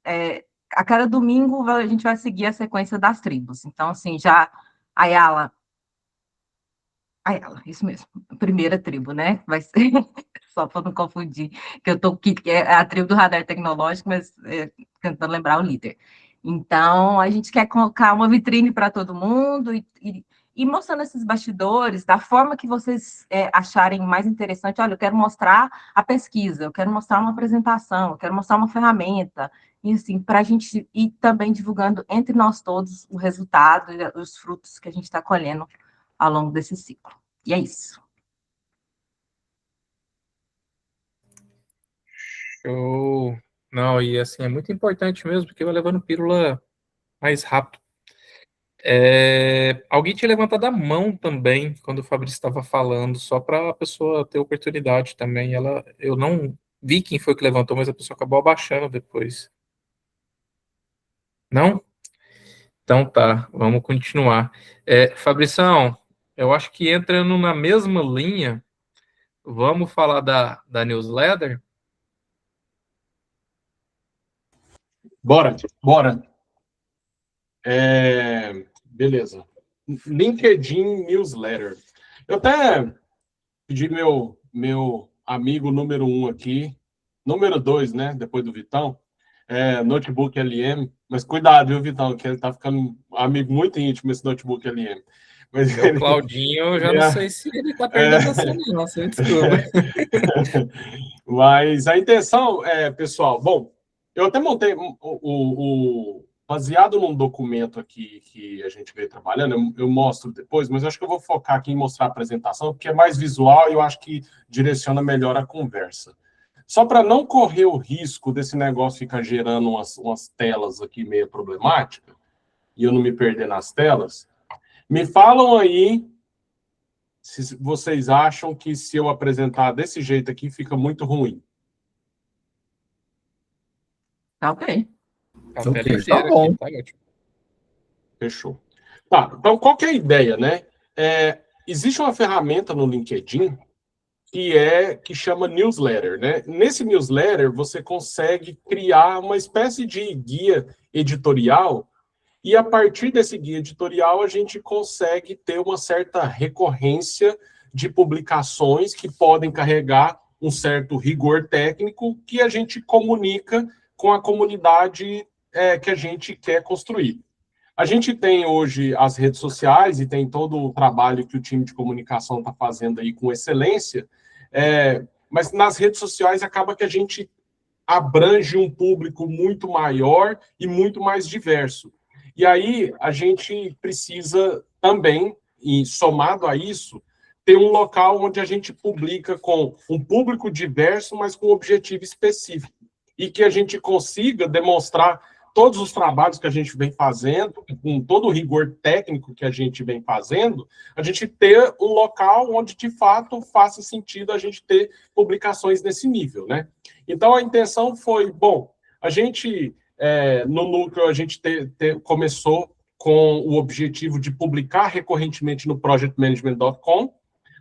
a cada domingo a gente vai seguir a sequência das tribos. Então, assim, já a Ayala, isso mesmo, primeira tribo, né? Vai ser, só para não confundir, que eu tô aqui, que é a tribo do radar tecnológico, mas tentando lembrar o líder. Então, a gente quer colocar uma vitrine para todo mundo e mostrando esses bastidores da forma que vocês acharem mais interessante. Olha, eu quero mostrar a pesquisa, eu quero mostrar uma apresentação, eu quero mostrar uma ferramenta, e assim, para a gente ir também divulgando entre nós todos o resultado e os frutos que a gente está colhendo ao longo desse ciclo. E é isso. Show. Não, e assim, é muito importante mesmo, porque vai levando pílula mais rápido. Alguém tinha levantado a mão também, quando o Fabrício estava falando, só para a pessoa ter oportunidade também. Eu não vi quem foi que levantou, mas a pessoa acabou abaixando depois. Não? Então tá, vamos continuar. Fabrição, eu acho que entrando na mesma linha, vamos falar da newsletter? Bora. Beleza. LinkedIn Newsletter. Eu até pedi meu amigo número 1 aqui, número 2, né, depois do Vitão, Notebook LM, mas cuidado, viu, Vitão, que ele tá ficando amigo muito íntimo esse Notebook LM. Mas o Claudinho, eu já não sei se ele tá perdendo essa não, você desculpa. Mas a intenção pessoal, bom, eu até montei baseado num documento aqui que a gente veio trabalhando, eu mostro depois, mas eu acho que eu vou focar aqui em mostrar a apresentação, porque é mais visual e eu acho que direciona melhor a conversa. Só para não correr o risco desse negócio ficar gerando umas telas aqui meio problemáticas, e eu não me perder nas telas, me falam aí se vocês acham que se eu apresentar desse jeito aqui fica muito ruim. Tá ok. Tá bom. Tá ótimo. Fechou. Tá, então qual que é a ideia, né? Existe uma ferramenta no LinkedIn que chama newsletter, né? Nesse newsletter, você consegue criar uma espécie de guia editorial, e a partir desse guia editorial, a gente consegue ter uma certa recorrência de publicações que podem carregar um certo rigor técnico que a gente comunica com a comunidade que a gente quer construir. A gente tem hoje as redes sociais e tem todo o trabalho que o time de comunicação está fazendo aí com excelência, mas nas redes sociais acaba que a gente abrange um público muito maior e muito mais diverso. E aí a gente precisa também, e somado a isso, ter um local onde a gente publica com um público diverso, mas com um objetivo específico. E que a gente consiga demonstrar todos os trabalhos que a gente vem fazendo, com todo o rigor técnico que a gente vem fazendo, a gente ter um local onde, de fato, faça sentido a gente ter publicações nesse nível, né? Então, a intenção foi, bom, a gente, no núcleo, a gente começou com o objetivo de publicar recorrentemente no projectmanagement.com,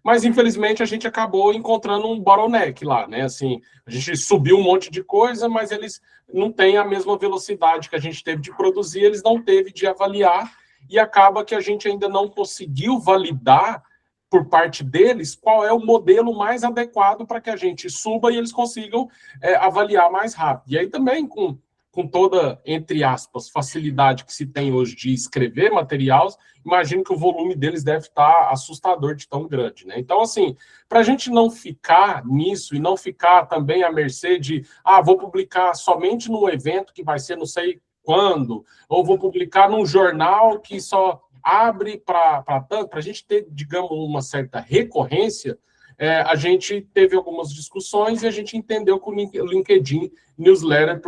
mas, infelizmente, a gente acabou encontrando um bottleneck lá, né? Assim, a gente subiu um monte de coisa, mas eles não têm a mesma velocidade que a gente teve de produzir, eles não teve de avaliar, e acaba que a gente ainda não conseguiu validar, por parte deles, qual é o modelo mais adequado para que a gente suba e eles consigam avaliar mais rápido. E aí também, com toda, entre aspas, facilidade que se tem hoje de escrever materiais, imagino que o volume deles deve estar assustador de tão grande, né? Então, assim, para a gente não ficar nisso e não ficar também à mercê de, vou publicar somente num evento que vai ser não sei quando, ou vou publicar num jornal que só abre para tanto, para a gente ter, digamos, uma certa recorrência, a gente teve algumas discussões e a gente entendeu que o LinkedIn Newsletter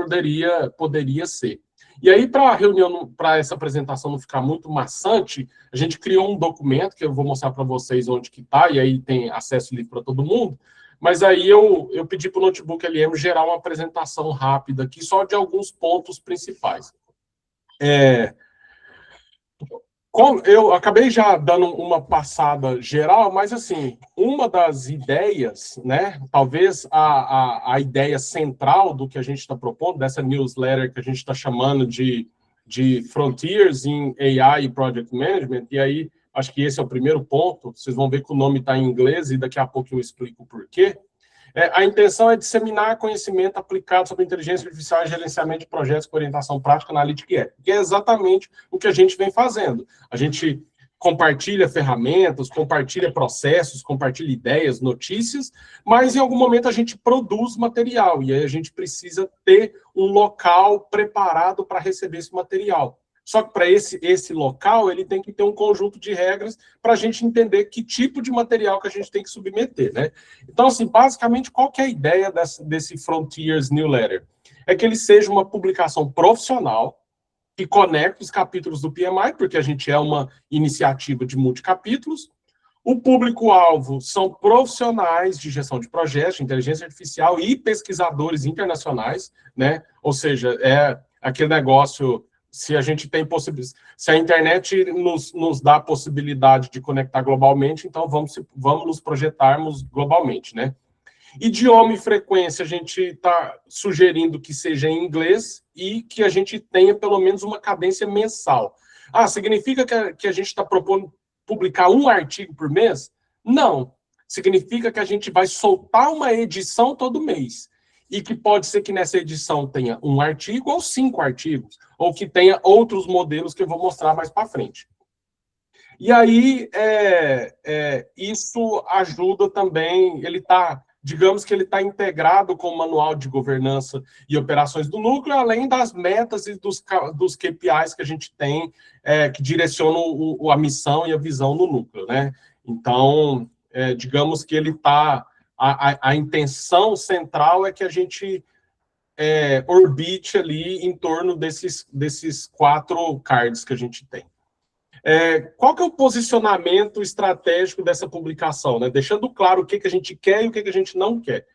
poderia ser. E aí, para a reunião, para essa apresentação não ficar muito maçante, a gente criou um documento, que eu vou mostrar para vocês onde que está, e aí tem acesso livre para todo mundo, mas aí eu pedi para o Notebook LM gerar uma apresentação rápida aqui, só de alguns pontos principais. Eu acabei já dando uma passada geral, mas, assim, uma das ideias, né, talvez a ideia central do que a gente está propondo, dessa newsletter que a gente está chamando de Frontiers in AI e Project Management, e aí acho que esse é o primeiro ponto, vocês vão ver que o nome está em inglês e daqui a pouco eu explico o porquê. A intenção é disseminar conhecimento aplicado sobre inteligência artificial e gerenciamento de projetos com orientação prática, analítica e ética, que é exatamente o que a gente vem fazendo. A gente compartilha ferramentas, compartilha processos, compartilha ideias, notícias, mas em algum momento a gente produz material, e aí a gente precisa ter um local preparado para receber esse material. Só que para esse local, ele tem que ter um conjunto de regras para a gente entender que tipo de material que a gente tem que submeter, né? Então, assim, basicamente, qual que é a ideia desse Frontiers Newsletter? É que ele seja uma publicação profissional que conecte os capítulos do PMI, porque a gente é uma iniciativa de multicapítulos. O público-alvo são profissionais de gestão de projetos, de inteligência artificial e pesquisadores internacionais, né? Ou seja, é aquele negócio... Se a gente tem se a internet nos dá a possibilidade de conectar globalmente, então vamos nos projetarmos globalmente, né? Idioma e frequência, a gente está sugerindo que seja em inglês e que a gente tenha pelo menos uma cadência mensal. Significa que a gente está propondo publicar um artigo por mês? Não. Significa que a gente vai soltar uma edição todo mês. E que pode ser que nessa edição tenha um artigo ou 5 artigos, ou que tenha outros modelos que eu vou mostrar mais para frente. E aí, isso ajuda também, digamos que ele está integrado com o manual de governança e operações do núcleo, além das metas e dos KPIs que a gente tem, que direcionam a missão e a visão no núcleo, né? Então, digamos que ele está... A intenção central é que a gente orbite ali em torno desses 4 cards que a gente tem. Qual que é o posicionamento estratégico dessa publicação, né? Deixando claro o que a gente quer e o que a gente não quer.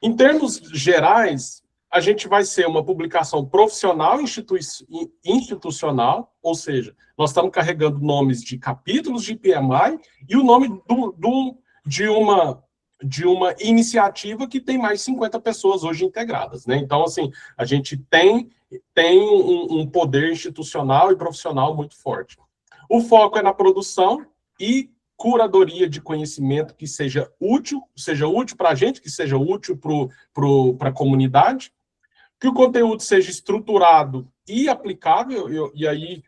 Em termos gerais, a gente vai ser uma publicação profissional institucional, ou seja, nós estamos carregando nomes de capítulos de PMI e o nome de uma de uma iniciativa que tem mais de 50 pessoas hoje integradas, né? Então, assim, a gente tem um poder institucional e profissional muito forte. O foco é na produção e curadoria de conhecimento que seja útil para a gente, que seja útil para a comunidade, que o conteúdo seja estruturado e aplicável, e aí,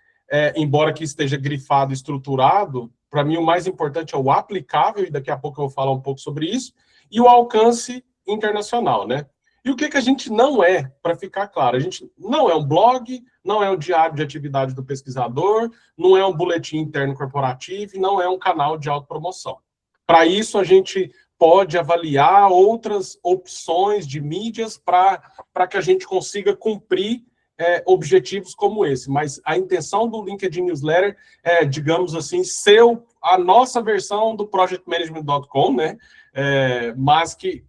embora que esteja grifado estruturado, para mim o mais importante é o aplicável, e daqui a pouco eu vou falar um pouco sobre isso, e o alcance internacional, né? E o que a gente não é, para ficar claro? A gente não é um blog, não é um diário de atividade do pesquisador, não é um boletim interno corporativo, e não é um canal de autopromoção. Para isso, a gente pode avaliar outras opções de mídias para que a gente consiga cumprir objetivos como esse. Mas a intenção do LinkedIn Newsletter é, digamos assim, ser a nossa versão do projectmanagement.com, né? Mas que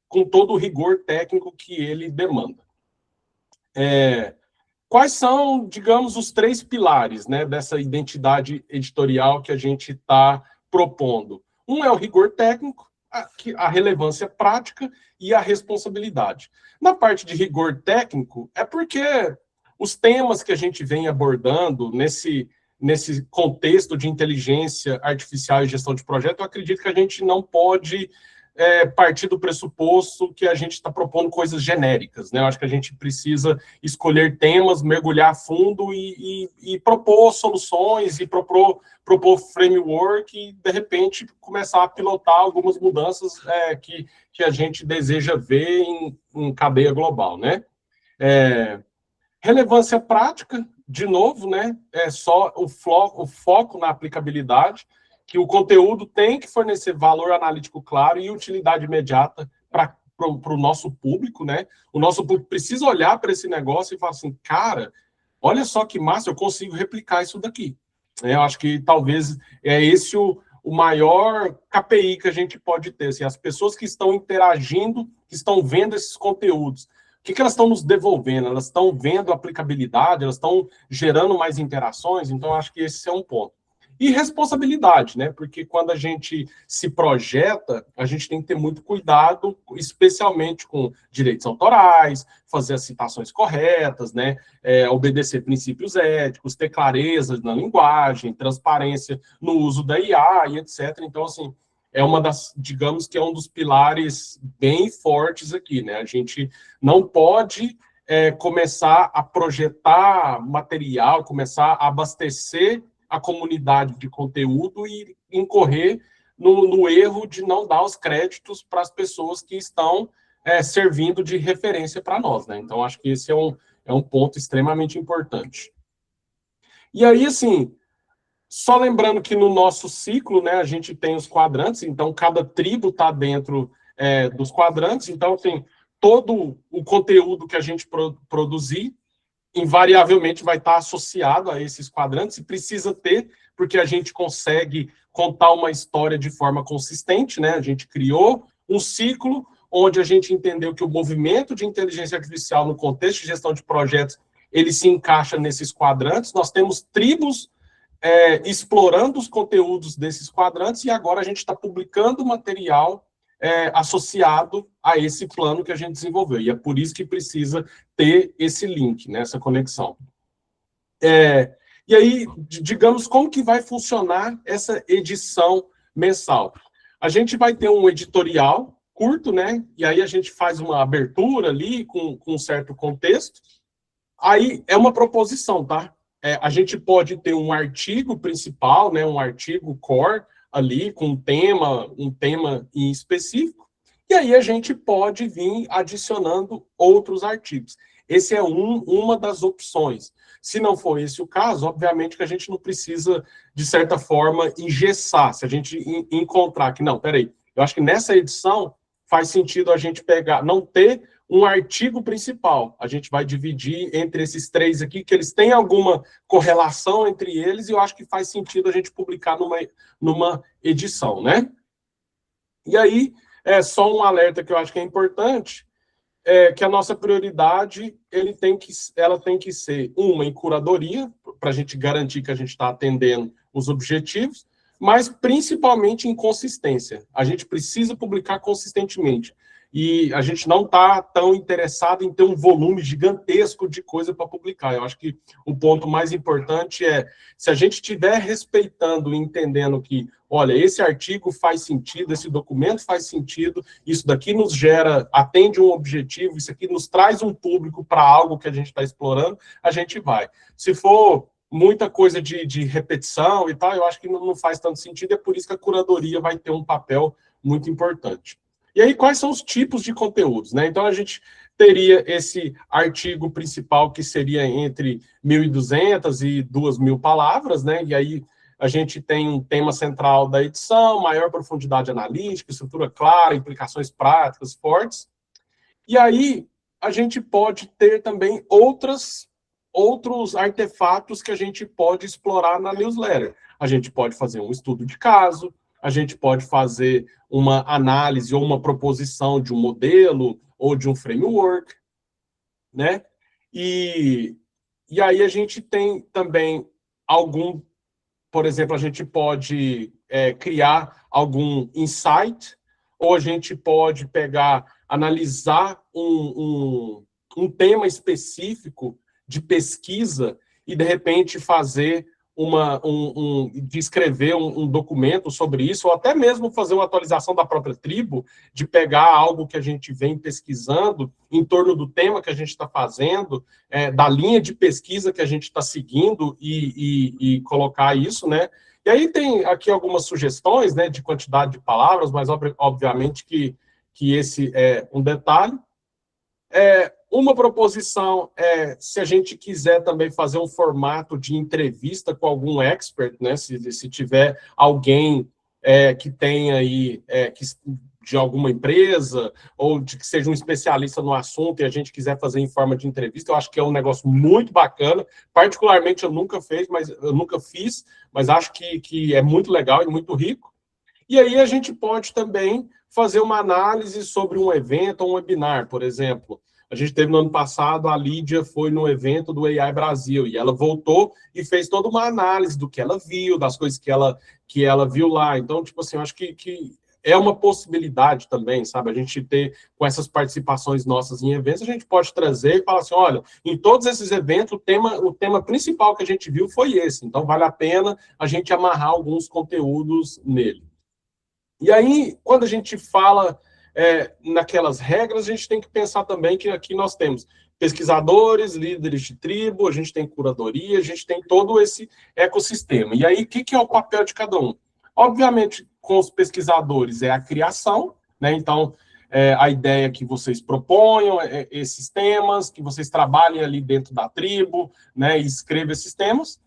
com todo o rigor técnico que ele demanda. Quais são, digamos, os 3 pilares, né, dessa identidade editorial que a gente está propondo? Um é o rigor técnico, a relevância prática e a responsabilidade. Na parte de rigor técnico, é porque os temas que a gente vem abordando nesse contexto de inteligência artificial e gestão de projeto, eu acredito que a gente não pode partir do pressuposto que a gente está propondo coisas genéricas, né? Eu acho que a gente precisa escolher temas, mergulhar a fundo e propor soluções e propor framework e, de repente, começar a pilotar algumas mudanças que a gente deseja ver em cadeia global, né? Relevância prática, de novo, né? É só o foco na aplicabilidade, que o conteúdo tem que fornecer valor analítico claro e utilidade imediata para o nosso público, né? O nosso público precisa olhar para esse negócio e falar assim, cara, olha só que massa, eu consigo replicar isso daqui. Eu acho que talvez é esse o maior KPI que a gente pode ter. Assim, as pessoas que estão interagindo, que estão vendo esses conteúdos, o que elas estão nos devolvendo? Elas estão vendo aplicabilidade, elas estão gerando mais interações, então acho que esse é um ponto. E responsabilidade, né? Porque quando a gente se projeta, a gente tem que ter muito cuidado, especialmente com direitos autorais, fazer as citações corretas, né? Obedecer princípios éticos, ter clareza na linguagem, transparência no uso da IA e etc. Então, assim, é uma das, digamos que é um dos pilares bem fortes aqui, né? A gente não pode começar a projetar material, começar a abastecer a comunidade de conteúdo e incorrer no erro de não dar os créditos para as pessoas que estão servindo de referência para nós, né? Então, acho que esse é um ponto extremamente importante. E aí, assim, só lembrando que no nosso ciclo, né, a gente tem os quadrantes, então cada tribo está dentro dos quadrantes, então, assim, todo o conteúdo que a gente produzir, invariavelmente vai estar associado a esses quadrantes e precisa ter, porque a gente consegue contar uma história de forma consistente, né? A gente criou um ciclo onde a gente entendeu que o movimento de inteligência artificial no contexto de gestão de projetos, ele se encaixa nesses quadrantes. Nós temos tribos explorando os conteúdos desses quadrantes e agora a gente está publicando material associado a esse plano que a gente desenvolveu. E é por isso que precisa ter esse link, né, essa conexão. E aí, digamos, como que vai funcionar essa edição mensal? A gente vai ter um editorial curto, né, e aí a gente faz uma abertura ali com um certo contexto. Aí é uma proposição, tá? A gente pode ter um artigo principal, né, um artigo core, ali com um tema em específico, e aí a gente pode vir adicionando outros artigos. Esse é uma das opções. Se não for esse o caso, obviamente que a gente não precisa, de certa forma, engessar. Se a gente encontrar que, não, peraí, eu acho que nessa edição faz sentido a gente pegar, não ter um artigo principal. A gente vai dividir entre esses 3 aqui, que eles têm alguma correlação entre eles, e eu acho que faz sentido a gente publicar numa edição, né? E aí, só um alerta que eu acho que é importante, que a nossa prioridade, ela tem que ser, uma, em curadoria, para a gente garantir que a gente está atendendo os objetivos. mas principalmente em consistência. A gente precisa publicar consistentemente. E a gente não está tão interessado em ter um volume gigantesco de coisa para publicar. Eu acho que o ponto mais importante é, se a gente estiver respeitando e entendendo que, olha, esse artigo faz sentido, esse documento faz sentido, isso daqui nos gera, atende um objetivo, isso aqui nos traz um público para algo que a gente está explorando, a gente vai. Se for muita coisa de repetição e tal, eu acho que não faz tanto sentido, é por isso que a curadoria vai ter um papel muito importante. E aí, quais são os tipos de conteúdos, né? Então, a gente teria esse artigo principal, que seria entre 1.200 e 2.000 palavras, né? E aí, a gente tem um tema central da edição, maior profundidade analítica, estrutura clara, implicações práticas fortes. E aí, a gente pode ter também outros artefatos que a gente pode explorar na newsletter. A gente pode fazer um estudo de caso, a gente pode fazer uma análise ou uma proposição de um modelo ou de um framework, né? E aí a gente tem também por exemplo, a gente pode criar algum insight, ou a gente pode analisar um tema específico de pesquisa e, de repente, fazer escrever um documento sobre isso, ou até mesmo fazer uma atualização da própria tribo, de pegar algo que a gente vem pesquisando em torno do tema que a gente está fazendo, da linha de pesquisa que a gente está seguindo e colocar isso, né? E aí tem aqui algumas sugestões, né, de quantidade de palavras, mas obviamente que esse é um detalhe. Uma proposição se a gente quiser também fazer um formato de entrevista com algum expert, né? Se tiver alguém que tenha aí, de alguma empresa, ou que seja um especialista no assunto, e a gente quiser fazer em forma de entrevista, eu acho que é um negócio muito bacana. Particularmente, eu nunca fiz, mas acho que é muito legal e muito rico. E aí a gente pode também fazer uma análise sobre um evento ou um webinar, por exemplo. A gente teve no ano passado, a Lídia foi no evento do AI Brasil, e ela voltou e fez toda uma análise do que ela viu, das coisas que ela viu lá. Então, tipo assim, eu acho que é uma possibilidade também, sabe? A gente ter, com essas participações nossas em eventos, a gente pode trazer e falar assim, olha, em todos esses eventos, o tema principal que a gente viu foi esse, então vale a pena a gente amarrar alguns conteúdos nele. E aí, quando a gente fala naquelas regras, a gente tem que pensar também que aqui nós temos pesquisadores, líderes de tribo, a gente tem curadoria, a gente tem todo esse ecossistema. E aí, o que é o papel de cada um? Obviamente, com os pesquisadores é a criação, né? Então, a ideia é que vocês proponham esses temas, que vocês trabalhem ali dentro da tribo, né? E escrevam esses temas.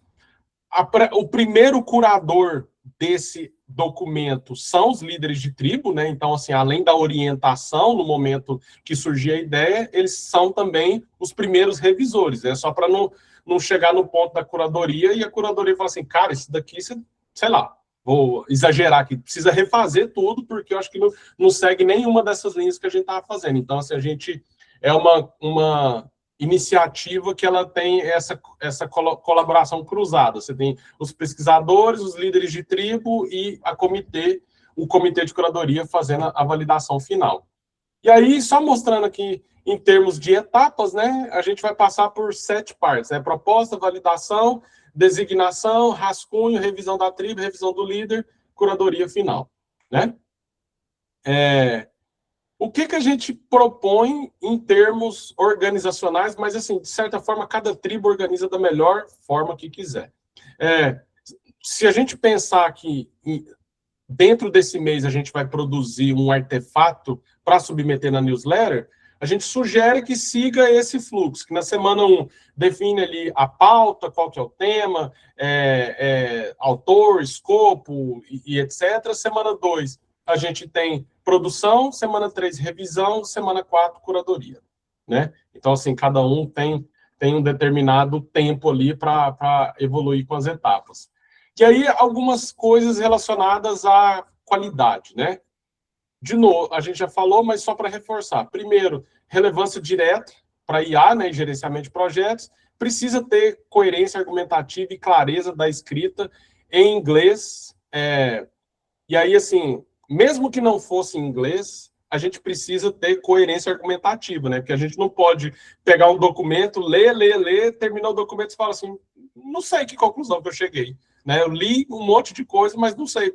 O primeiro curador desse documento são os líderes de tribo, né? Então, assim, além da orientação no momento que surgia a ideia, eles são também os primeiros revisores, né? Só para não chegar no ponto da curadoria e a curadoria falar assim, cara, isso daqui, sei lá, vou exagerar aqui, precisa refazer tudo, porque eu acho que não segue nenhuma dessas linhas que a gente estava fazendo. Então, assim, a gente é uma iniciativa que ela tem essa colaboração cruzada. Você tem os pesquisadores, os líderes de tribo e o comitê de curadoria fazendo a validação final. E aí, só mostrando aqui, em termos de etapas, né, a gente vai passar por 7 partes, né? Proposta, validação, designação, rascunho, revisão da tribo, revisão do líder, curadoria final, né? O que a gente propõe em termos organizacionais, mas, assim, de certa forma, cada tribo organiza da melhor forma que quiser. Se a gente pensar que dentro desse mês a gente vai produzir um artefato para submeter na newsletter, a gente sugere que siga esse fluxo, que na semana 1 define ali a pauta, qual que é o tema, autor, escopo e etc. Semana 2, a gente tem produção, semana 3, revisão, semana 4, curadoria, né? Então, assim, cada um tem um determinado tempo ali para evoluir com as etapas. E aí, algumas coisas relacionadas à qualidade, né? De novo, a gente já falou, mas só para reforçar. Primeiro, relevância direta para IA, né, e gerenciamento de projetos. Precisa ter coerência argumentativa e clareza da escrita em inglês E aí, assim, mesmo que não fosse em inglês, a gente precisa ter coerência argumentativa, né? Porque a gente não pode pegar um documento, ler, terminar o documento e falar assim, não sei que conclusão que eu cheguei, né? Eu li um monte de coisa, mas não sei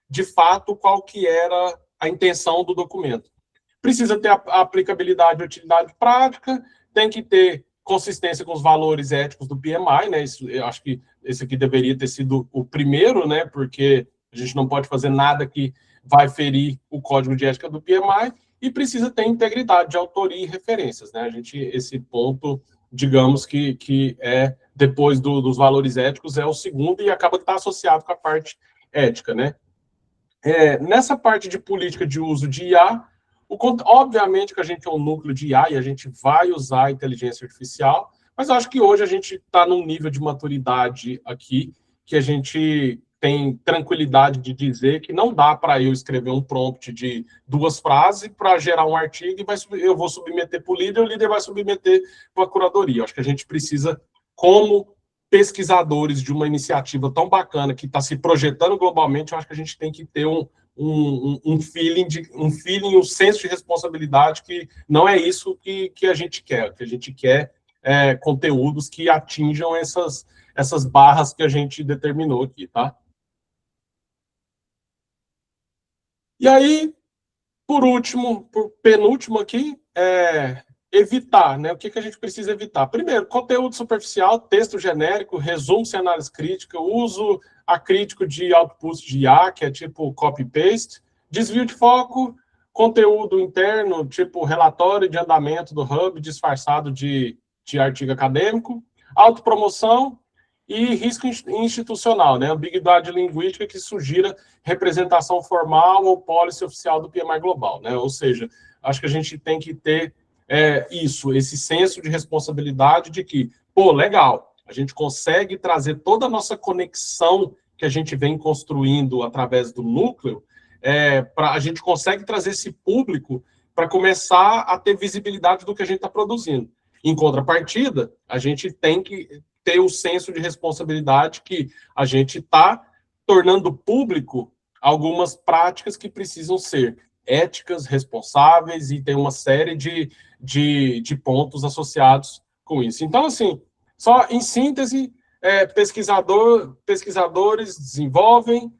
de fato qual que era a intenção do documento. Precisa ter a aplicabilidade e utilidade prática, tem que ter consistência com os valores éticos do PMI, né? Isso, eu acho que esse aqui deveria ter sido o primeiro, né? Porque a gente não pode fazer nada que vai ferir o código de ética do PMI, e precisa ter integridade de autoria e referências, né? Esse ponto, digamos que é, depois dos valores éticos, é o segundo e acaba que está associado com a parte ética, né? Nessa parte de política de uso de IA, obviamente que a gente é um núcleo de IA e a gente vai usar a inteligência artificial, mas eu acho que hoje a gente está num nível de maturidade aqui que a gente tem tranquilidade de dizer que não dá para eu escrever um prompt de 2 frases para gerar um artigo e eu vou submeter para o líder vai submeter para a curadoria. Eu acho que a gente precisa, como pesquisadores de uma iniciativa tão bacana que está se projetando globalmente, eu acho que a gente tem que ter um feeling, um senso de responsabilidade, que não é isso que a gente quer. O que a gente quer é conteúdos que atinjam essas barras que a gente determinou aqui, tá? E aí, por penúltimo aqui, evitar, né? O que a gente precisa evitar? Primeiro, conteúdo superficial, texto genérico, resumo sem análise crítica, uso acrítico de output de IA, que é tipo copy-paste, desvio de foco, conteúdo interno, tipo relatório de andamento do Hub, disfarçado de artigo acadêmico, autopromoção e risco institucional, né? Ambiguidade linguística que sugira representação formal ou policy oficial do PMI global, né? Ou seja, acho que a gente tem que ter esse senso de responsabilidade de que, pô, legal, a gente consegue trazer toda a nossa conexão que a gente vem construindo através do núcleo, a gente consegue trazer esse público para começar a ter visibilidade do que a gente está produzindo. Em contrapartida, a gente tem que ter o senso de responsabilidade que a gente está tornando público algumas práticas que precisam ser éticas, responsáveis, e tem uma série de pontos associados com isso. Então, assim, só em síntese, pesquisadores desenvolvem,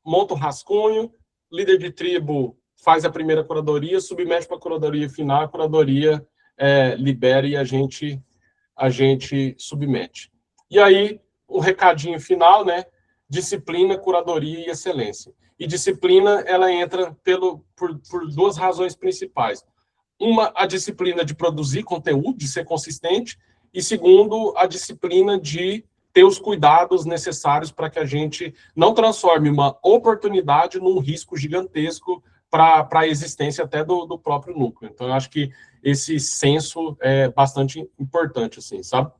montam rascunho, líder de tribo faz a primeira curadoria, submete para a curadoria final, a curadoria libera e a gente submete. E aí, o recadinho final, né? Disciplina, curadoria e excelência. E disciplina, ela entra por 2 razões principais. Uma, a disciplina de produzir conteúdo, de ser consistente, e segundo, a disciplina de ter os cuidados necessários para que a gente não transforme uma oportunidade num risco gigantesco para a existência até do próprio núcleo. Então, eu acho que esse senso é bastante importante, assim, sabe?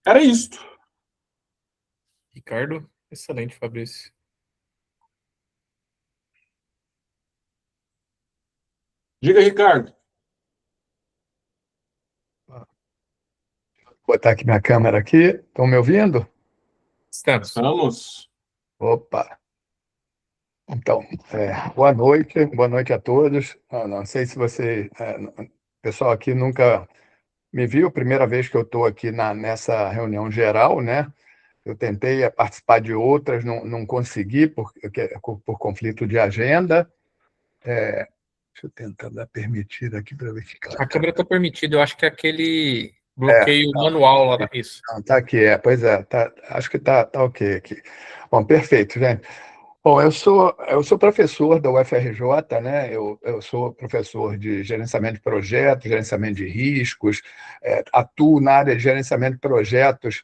Era isto. Ricardo, excelente, Fabrício. Diga, Ricardo. Vou botar aqui minha câmera aqui. Estão me ouvindo? Estamos. Opa. Então, boa noite a todos. Não sei se você, o pessoal aqui nunca me viu, primeira vez que eu estou aqui nessa reunião geral, né? Eu tentei participar de outras, não consegui por conflito de agenda. Deixa eu tentar dar permitido aqui para ver que A câmera está permitida, eu acho que é aquele bloqueio manual lá. Isso. Está aqui, pois é, acho que está ok aqui. Bom, perfeito, gente. Bom, eu sou professor da UFRJ, né? Eu sou professor de gerenciamento de projetos, gerenciamento de riscos, atuo na área de gerenciamento de projetos,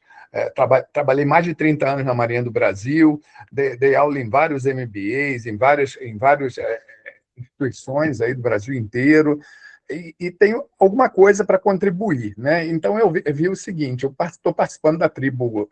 trabalhei mais de 30 anos na Marinha do Brasil, dei aula em vários MBAs, em várias instituições aí do Brasil inteiro, e tenho alguma coisa para contribuir, né? Então, eu vi o seguinte, eu estou participando da tribo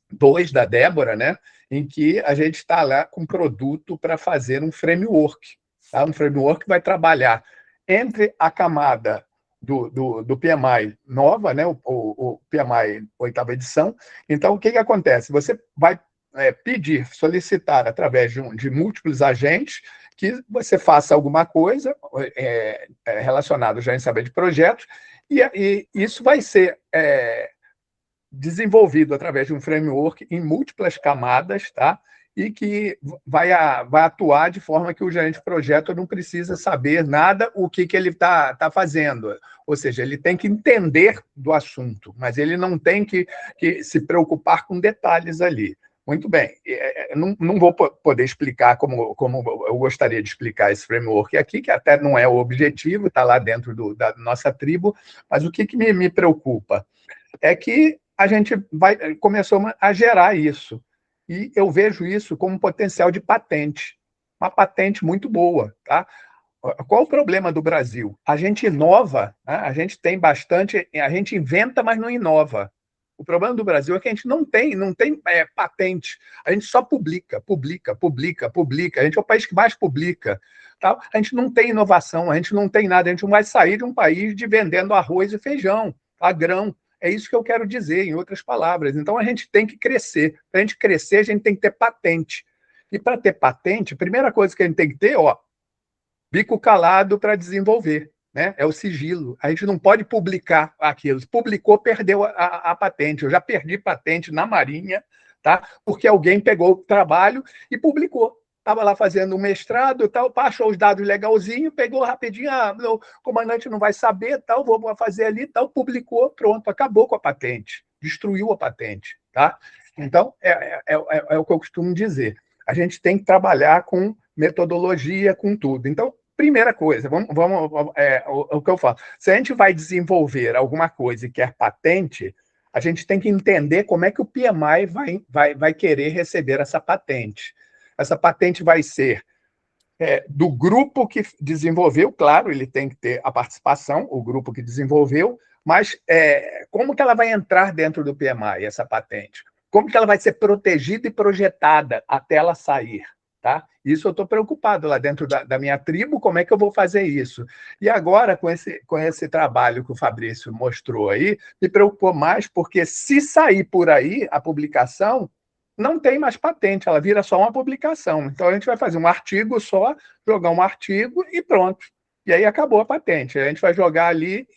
2 da Débora, né? Em que a gente está lá com produto para fazer um framework. Tá? Um framework que vai trabalhar entre a camada do PMI nova, né? O PMI 8ª edição. Então, o que acontece? Você vai pedir, solicitar através de múltiplos agentes que você faça alguma coisa relacionada já em saber de projetos, e isso vai ser desenvolvido através de um framework em múltiplas camadas, tá? E que vai atuar de forma que o gerente de projeto não precisa saber nada o que ele está fazendo. Ou seja, ele tem que entender do assunto, mas ele não tem que se preocupar com detalhes ali. Muito bem, não vou poder explicar como eu gostaria de explicar esse framework aqui, que até não é o objetivo, está lá dentro da nossa tribo, mas o que me preocupa é que a gente começou a gerar isso. E eu vejo isso como um potencial de patente, uma patente muito boa, tá? Qual o problema do Brasil? A gente inova, né? A gente tem bastante, a gente inventa, mas não inova. O problema do Brasil é que a gente não tem patente, a gente só publica. A gente é o país que mais publica. Tá? A gente não tem inovação, a gente não tem nada, a gente não vai sair de um país vendendo arroz e feijão, tá? Grão. É isso que eu quero dizer, em outras palavras. Então, a gente tem que crescer. Para a gente crescer, a gente tem que ter patente. E para ter patente, a primeira coisa que a gente tem que ter, bico calado para desenvolver, né? É o sigilo. A gente não pode publicar aquilo. Se publicou, perdeu a patente. Eu já perdi patente na Marinha, tá? Porque alguém pegou o trabalho e publicou. Estava lá fazendo um mestrado, tal, achou os dados legalzinho, pegou rapidinho, o comandante não vai saber, tal, vou fazer ali, tal, publicou, pronto, acabou com a patente, destruiu a patente, tá? Então, é o que eu costumo dizer. A gente tem que trabalhar com metodologia, com tudo. Então, primeira coisa, o que eu falo, se a gente vai desenvolver alguma coisa e quer patente, a gente tem que entender como é que o PMI vai querer receber essa patente. Essa patente vai ser do grupo que desenvolveu, claro, ele tem que ter a participação, o grupo que desenvolveu, mas como que ela vai entrar dentro do PMI, essa patente? Como que ela vai ser protegida e projetada até ela sair? Tá? Isso eu estou preocupado lá dentro da minha tribo, como é que eu vou fazer isso? E agora, com esse trabalho que o Fabrício mostrou aí, me preocupou mais, porque se sair por aí a publicação, não tem mais patente, ela vira só uma publicação. Então, a gente vai fazer um artigo só, jogar um artigo e pronto. E aí acabou a patente. A gente vai jogar ali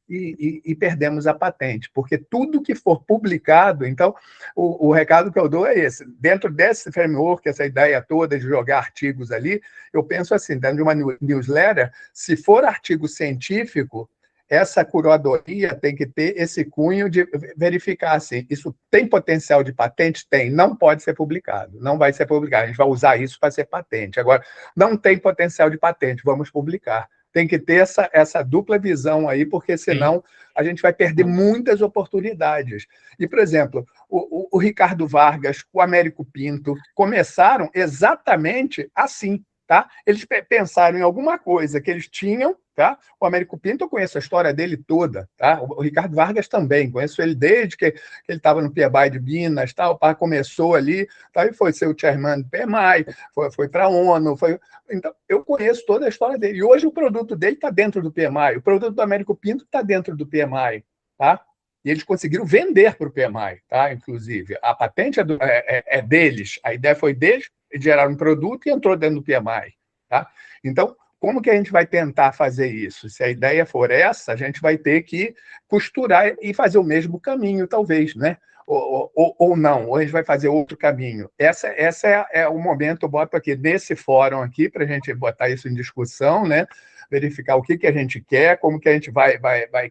e perdemos a patente, porque tudo que for publicado, então, o recado que eu dou é esse. Dentro desse framework, essa ideia toda de jogar artigos ali, eu penso assim, dentro de uma newsletter, se for artigo científico, essa curadoria tem que ter esse cunho de verificar assim, isso tem potencial de patente? Tem, não pode ser publicado, não vai ser publicado, a gente vai usar isso para ser patente. Agora, não tem potencial de patente, vamos publicar. Tem que ter essa dupla visão aí, porque senão a gente vai perder muitas oportunidades. E, por exemplo, o Ricardo Vargas, o Américo Pinto, começaram exatamente assim. Tá? Eles pensaram em alguma coisa que eles tinham, tá? O Américo Pinto, eu conheço a história dele toda, tá? O Ricardo Vargas também, conheço ele desde que ele estava no PMI de Minas, tá? O pai começou ali, tá? E foi ser o chairman do PMI, foi para a ONU, então eu conheço toda a história dele. E hoje o produto dele está dentro do PMI, o produto do Américo Pinto está dentro do PMI, tá? E eles conseguiram vender para o PMI, tá? Inclusive, a patente é deles, a ideia foi deles, eles geraram um produto e entrou dentro do PMI, tá? Então, como que a gente vai tentar fazer isso? Se a ideia for essa, a gente vai ter que costurar e fazer o mesmo caminho, talvez, né? Ou não, ou a gente vai fazer outro caminho. Essa é o momento, eu boto aqui nesse fórum aqui, para a gente botar isso em discussão, né? Verificar o que a gente quer, como que a gente vai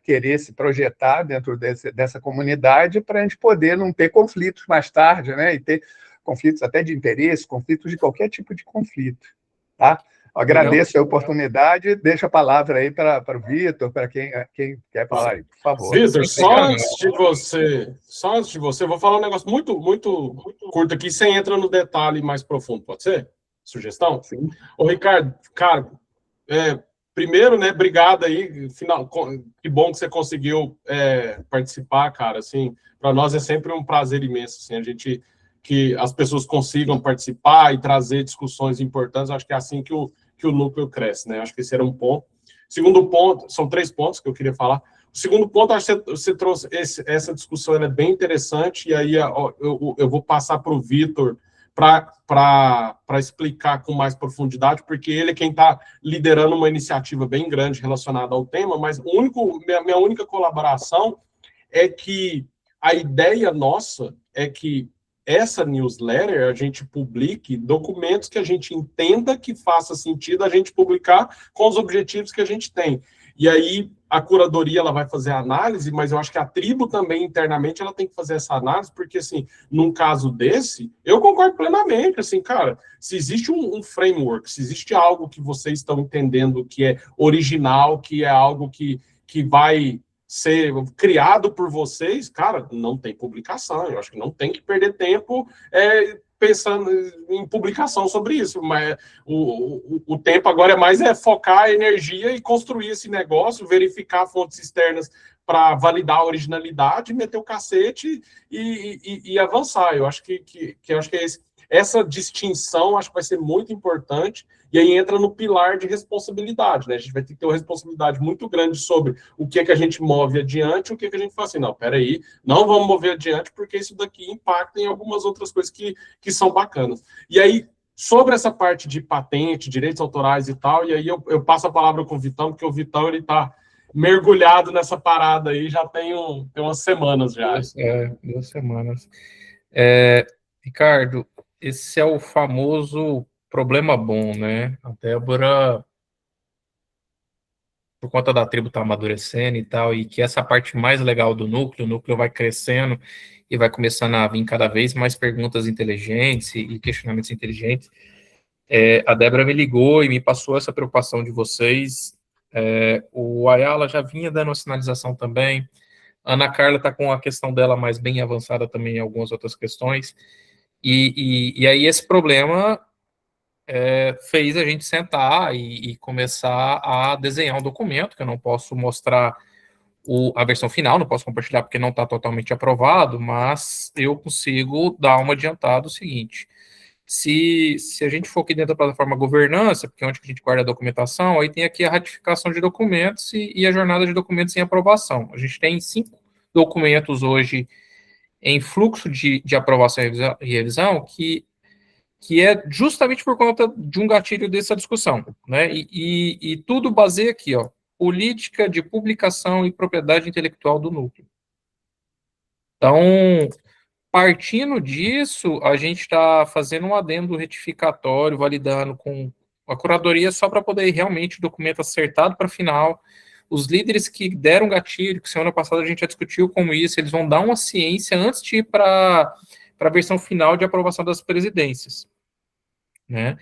querer se projetar dentro dessa comunidade, para a gente poder não ter conflitos mais tarde, né? E ter conflitos até de interesse, conflitos de qualquer tipo de conflito, tá? Eu agradeço a oportunidade, deixo a palavra aí para o Vitor, para quem quer falar aí, por favor. Vitor, só antes de você, eu vou falar um negócio muito, muito curto aqui, sem entrar no detalhe mais profundo, pode ser? Sugestão? Sim. Ô, Ricardo, cara, primeiro, né, obrigado aí, que bom que você conseguiu participar, cara, assim, para nós é sempre um prazer imenso, assim, que as pessoas consigam participar e trazer discussões importantes, acho que é assim que o núcleo cresce, né, acho que esse era um ponto. Segundo ponto, são 3 pontos que eu queria falar. O segundo ponto, acho que você trouxe essa discussão, ela é bem interessante, e aí eu vou passar para o Vitor para explicar com mais profundidade, porque ele é quem está liderando uma iniciativa bem grande relacionada ao tema, mas minha única colaboração é que a ideia nossa é que essa newsletter a gente publique documentos que a gente entenda que faça sentido a gente publicar com os objetivos que a gente tem. E aí a curadoria ela vai fazer a análise, mas eu acho que a tribo também internamente ela tem que fazer essa análise, porque assim, num caso desse, eu concordo plenamente, assim, cara, se existe um framework, se existe algo que vocês estão entendendo que é original, que é algo que vai ser criado por vocês, cara, não tem publicação. Eu acho que não tem que perder tempo pensando em publicação sobre isso, mas o tempo agora é mais focar a energia e construir esse negócio, verificar fontes externas para validar a originalidade, meter o cacete e avançar. Eu acho que essa distinção acho que vai ser muito importante, e aí entra no pilar de responsabilidade, né? A gente vai ter que ter uma responsabilidade muito grande sobre o que é que a gente move adiante, o que é que a gente fala assim, não, peraí, não vamos mover adiante, porque isso daqui impacta em algumas outras coisas que são bacanas. E aí, sobre essa parte de patente, direitos autorais e tal, e aí eu passo a palavra com o Vitão, porque o Vitão, ele está mergulhado nessa parada aí, já tem umas semanas já. 2 semanas. Ricardo, esse é o famoso problema bom, né? A Débora, por conta da tribo estar amadurecendo e tal, e que essa parte mais legal do núcleo, o núcleo vai crescendo e vai começando a vir cada vez mais perguntas inteligentes e questionamentos inteligentes. A Débora me ligou e me passou essa preocupação de vocês. O Ayala já vinha dando uma sinalização também. A Ana Carla está com a questão dela mais bem avançada também em algumas outras questões. E aí esse problema fez a gente sentar e começar a desenhar um documento, que eu não posso mostrar a versão final, não posso compartilhar porque não está totalmente aprovado, mas eu consigo dar uma adiantada o seguinte: se a gente for aqui dentro da plataforma governança, porque é onde a gente guarda a documentação, aí tem aqui a ratificação de documentos e a jornada de documentos em aprovação. A gente tem 5 documentos hoje em fluxo de aprovação e revisão, que é justamente por conta de um gatilho dessa discussão, né? E tudo baseia aqui, ó, política de publicação e propriedade intelectual do núcleo. Então, partindo disso, a gente está fazendo um adendo retificatório, validando com a curadoria só para poder realmente o documento acertado para final. Os líderes que deram gatilho, que semana passada a gente já discutiu como isso, eles vão dar uma ciência antes de ir para a versão final de aprovação das presidências, né?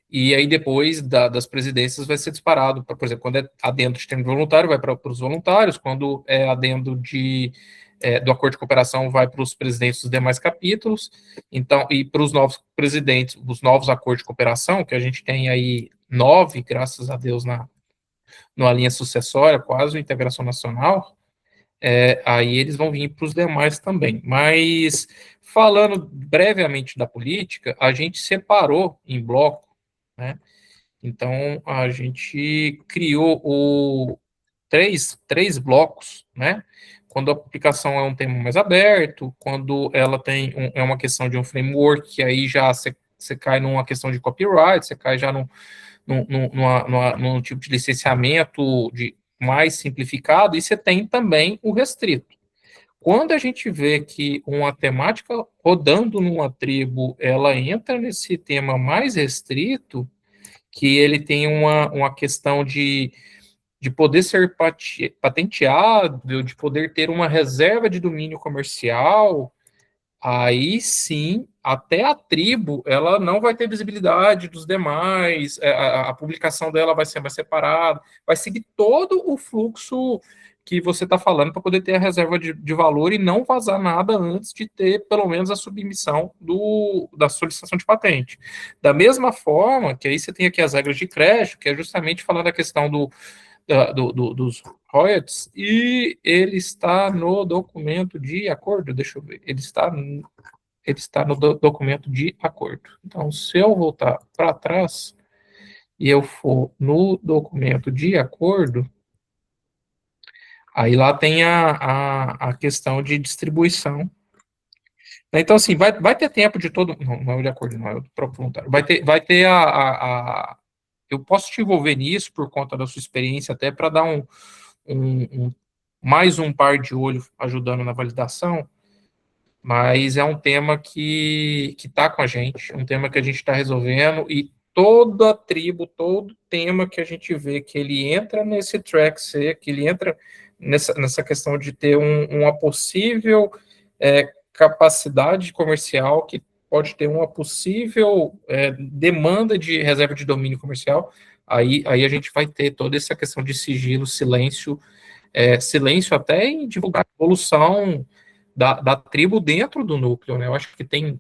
E aí depois das presidências vai ser disparado, por exemplo, quando é adendo de termo voluntário, vai para os voluntários, quando é adendo do acordo de cooperação, vai para os presidentes dos demais capítulos, então, e para os novos presidentes, os novos acordos de cooperação, que a gente tem aí 9, graças a Deus, numa linha sucessória, quase integração nacional, aí eles vão vir para os demais também. Mas, falando brevemente da política, a gente separou em bloco, né? Então, a gente criou três blocos, né? Quando a publicação é um tema mais aberto, quando ela é uma questão de um framework, que aí já você cai numa questão de copyright, você cai já num tipo de licenciamento mais simplificado, e você tem também o restrito. Quando a gente vê que uma temática rodando numa tribo, ela entra nesse tema mais restrito, que ele tem uma questão de poder ser patenteado, de poder ter uma reserva de domínio comercial, aí sim, até a tribo, ela não vai ter visibilidade dos demais, a publicação dela vai ser mais separada, vai seguir todo o fluxo que você está falando para poder ter a reserva de valor e não vazar nada antes de ter, pelo menos, a submissão da solicitação de patente. Da mesma forma que aí você tem aqui as regras de crédito, que é justamente falar da questão dos royalties, e ele está no documento de acordo, deixa eu ver, ele está no documento de acordo. Então, se eu voltar para trás, e eu for no documento de acordo, aí lá tem a questão de distribuição. Então, assim, vai ter tempo de todo... Não é o de acordo, não, é o próprio voluntário. Vai ter eu posso te envolver nisso por conta da sua experiência, até para dar mais um par de olho ajudando na validação, mas é um tema que está com a gente, um tema que a gente está resolvendo, e toda tribo, todo tema que a gente vê que ele entra nesse track C, que ele entra nessa questão de ter uma possível capacidade comercial, que pode ter uma possível demanda de reserva de domínio comercial, aí a gente vai ter toda essa questão de sigilo, silêncio até em divulgar a evolução da tribo dentro do núcleo, né? Eu acho que tem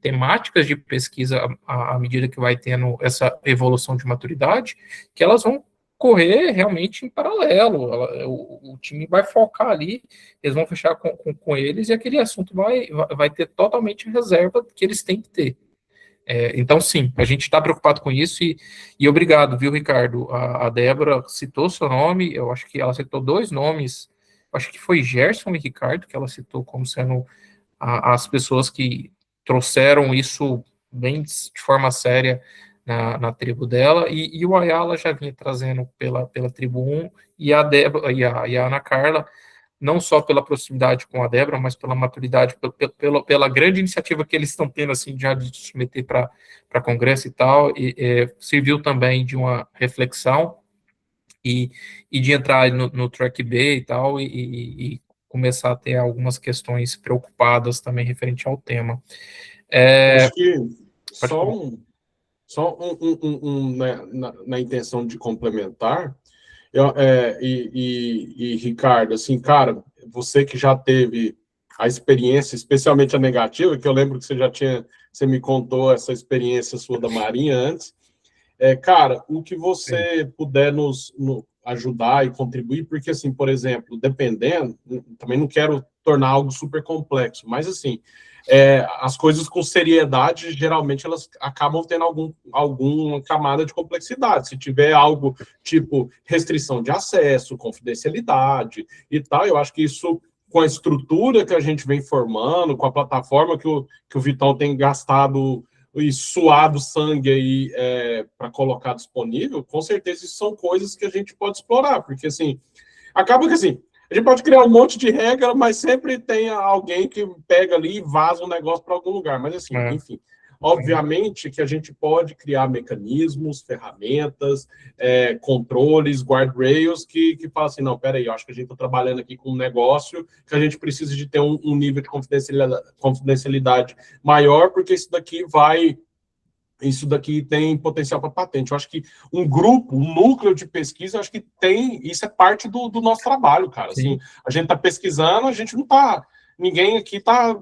temáticas de pesquisa à medida que vai tendo essa evolução de maturidade, que elas vão correr realmente em paralelo. O time vai focar ali, eles vão fechar com eles, e aquele assunto vai ter totalmente a reserva que eles têm que ter. Então, sim, a gente está preocupado com isso, e obrigado, viu, Ricardo? A Débora citou seu nome, eu acho que ela citou 2 nomes, acho que foi Gerson e Ricardo, que ela citou como sendo as pessoas que trouxeram isso bem de forma séria na tribo dela, e o Ayala já vinha trazendo pela tribo 1, e a Débora e a Ana Carla, não só pela proximidade com a Débora, mas pela maturidade, pela grande iniciativa que eles estão tendo, assim, já de se meter para congresso e tal, serviu também de uma reflexão, e de entrar no track B e tal, e começar a ter algumas questões preocupadas também referente ao tema. Acho que só né, na intenção de complementar, Ricardo, assim, cara, você que já teve a experiência, especialmente a negativa, que eu lembro que você me contou essa experiência sua da Marinha antes, cara, o que você puder nos ajudar e contribuir, porque, assim, por exemplo, dependendo, também não quero tornar algo super complexo, mas, assim, as coisas com seriedade, geralmente, elas acabam tendo alguma camada de complexidade. Se tiver algo tipo restrição de acesso, confidencialidade e tal, eu acho que isso, com a estrutura que a gente vem formando, com a plataforma que o Vitão tem gastado e suado sangue aí para colocar disponível, com certeza isso são coisas que a gente pode explorar, porque, assim, acaba que, assim, a gente pode criar um monte de regra, mas sempre tem alguém que pega ali e vaza um negócio para algum lugar. Mas, assim, enfim, obviamente que a gente pode criar mecanismos, ferramentas, controles, guardrails que falam assim, não, peraí, eu acho que a gente está trabalhando aqui com um negócio que a gente precisa de ter um nível de confidencialidade maior, porque isso daqui tem potencial para patente. Eu acho que um grupo, um núcleo de pesquisa, eu acho que isso é parte do nosso trabalho, cara. Assim, a gente está pesquisando, a gente não está... Ninguém aqui está...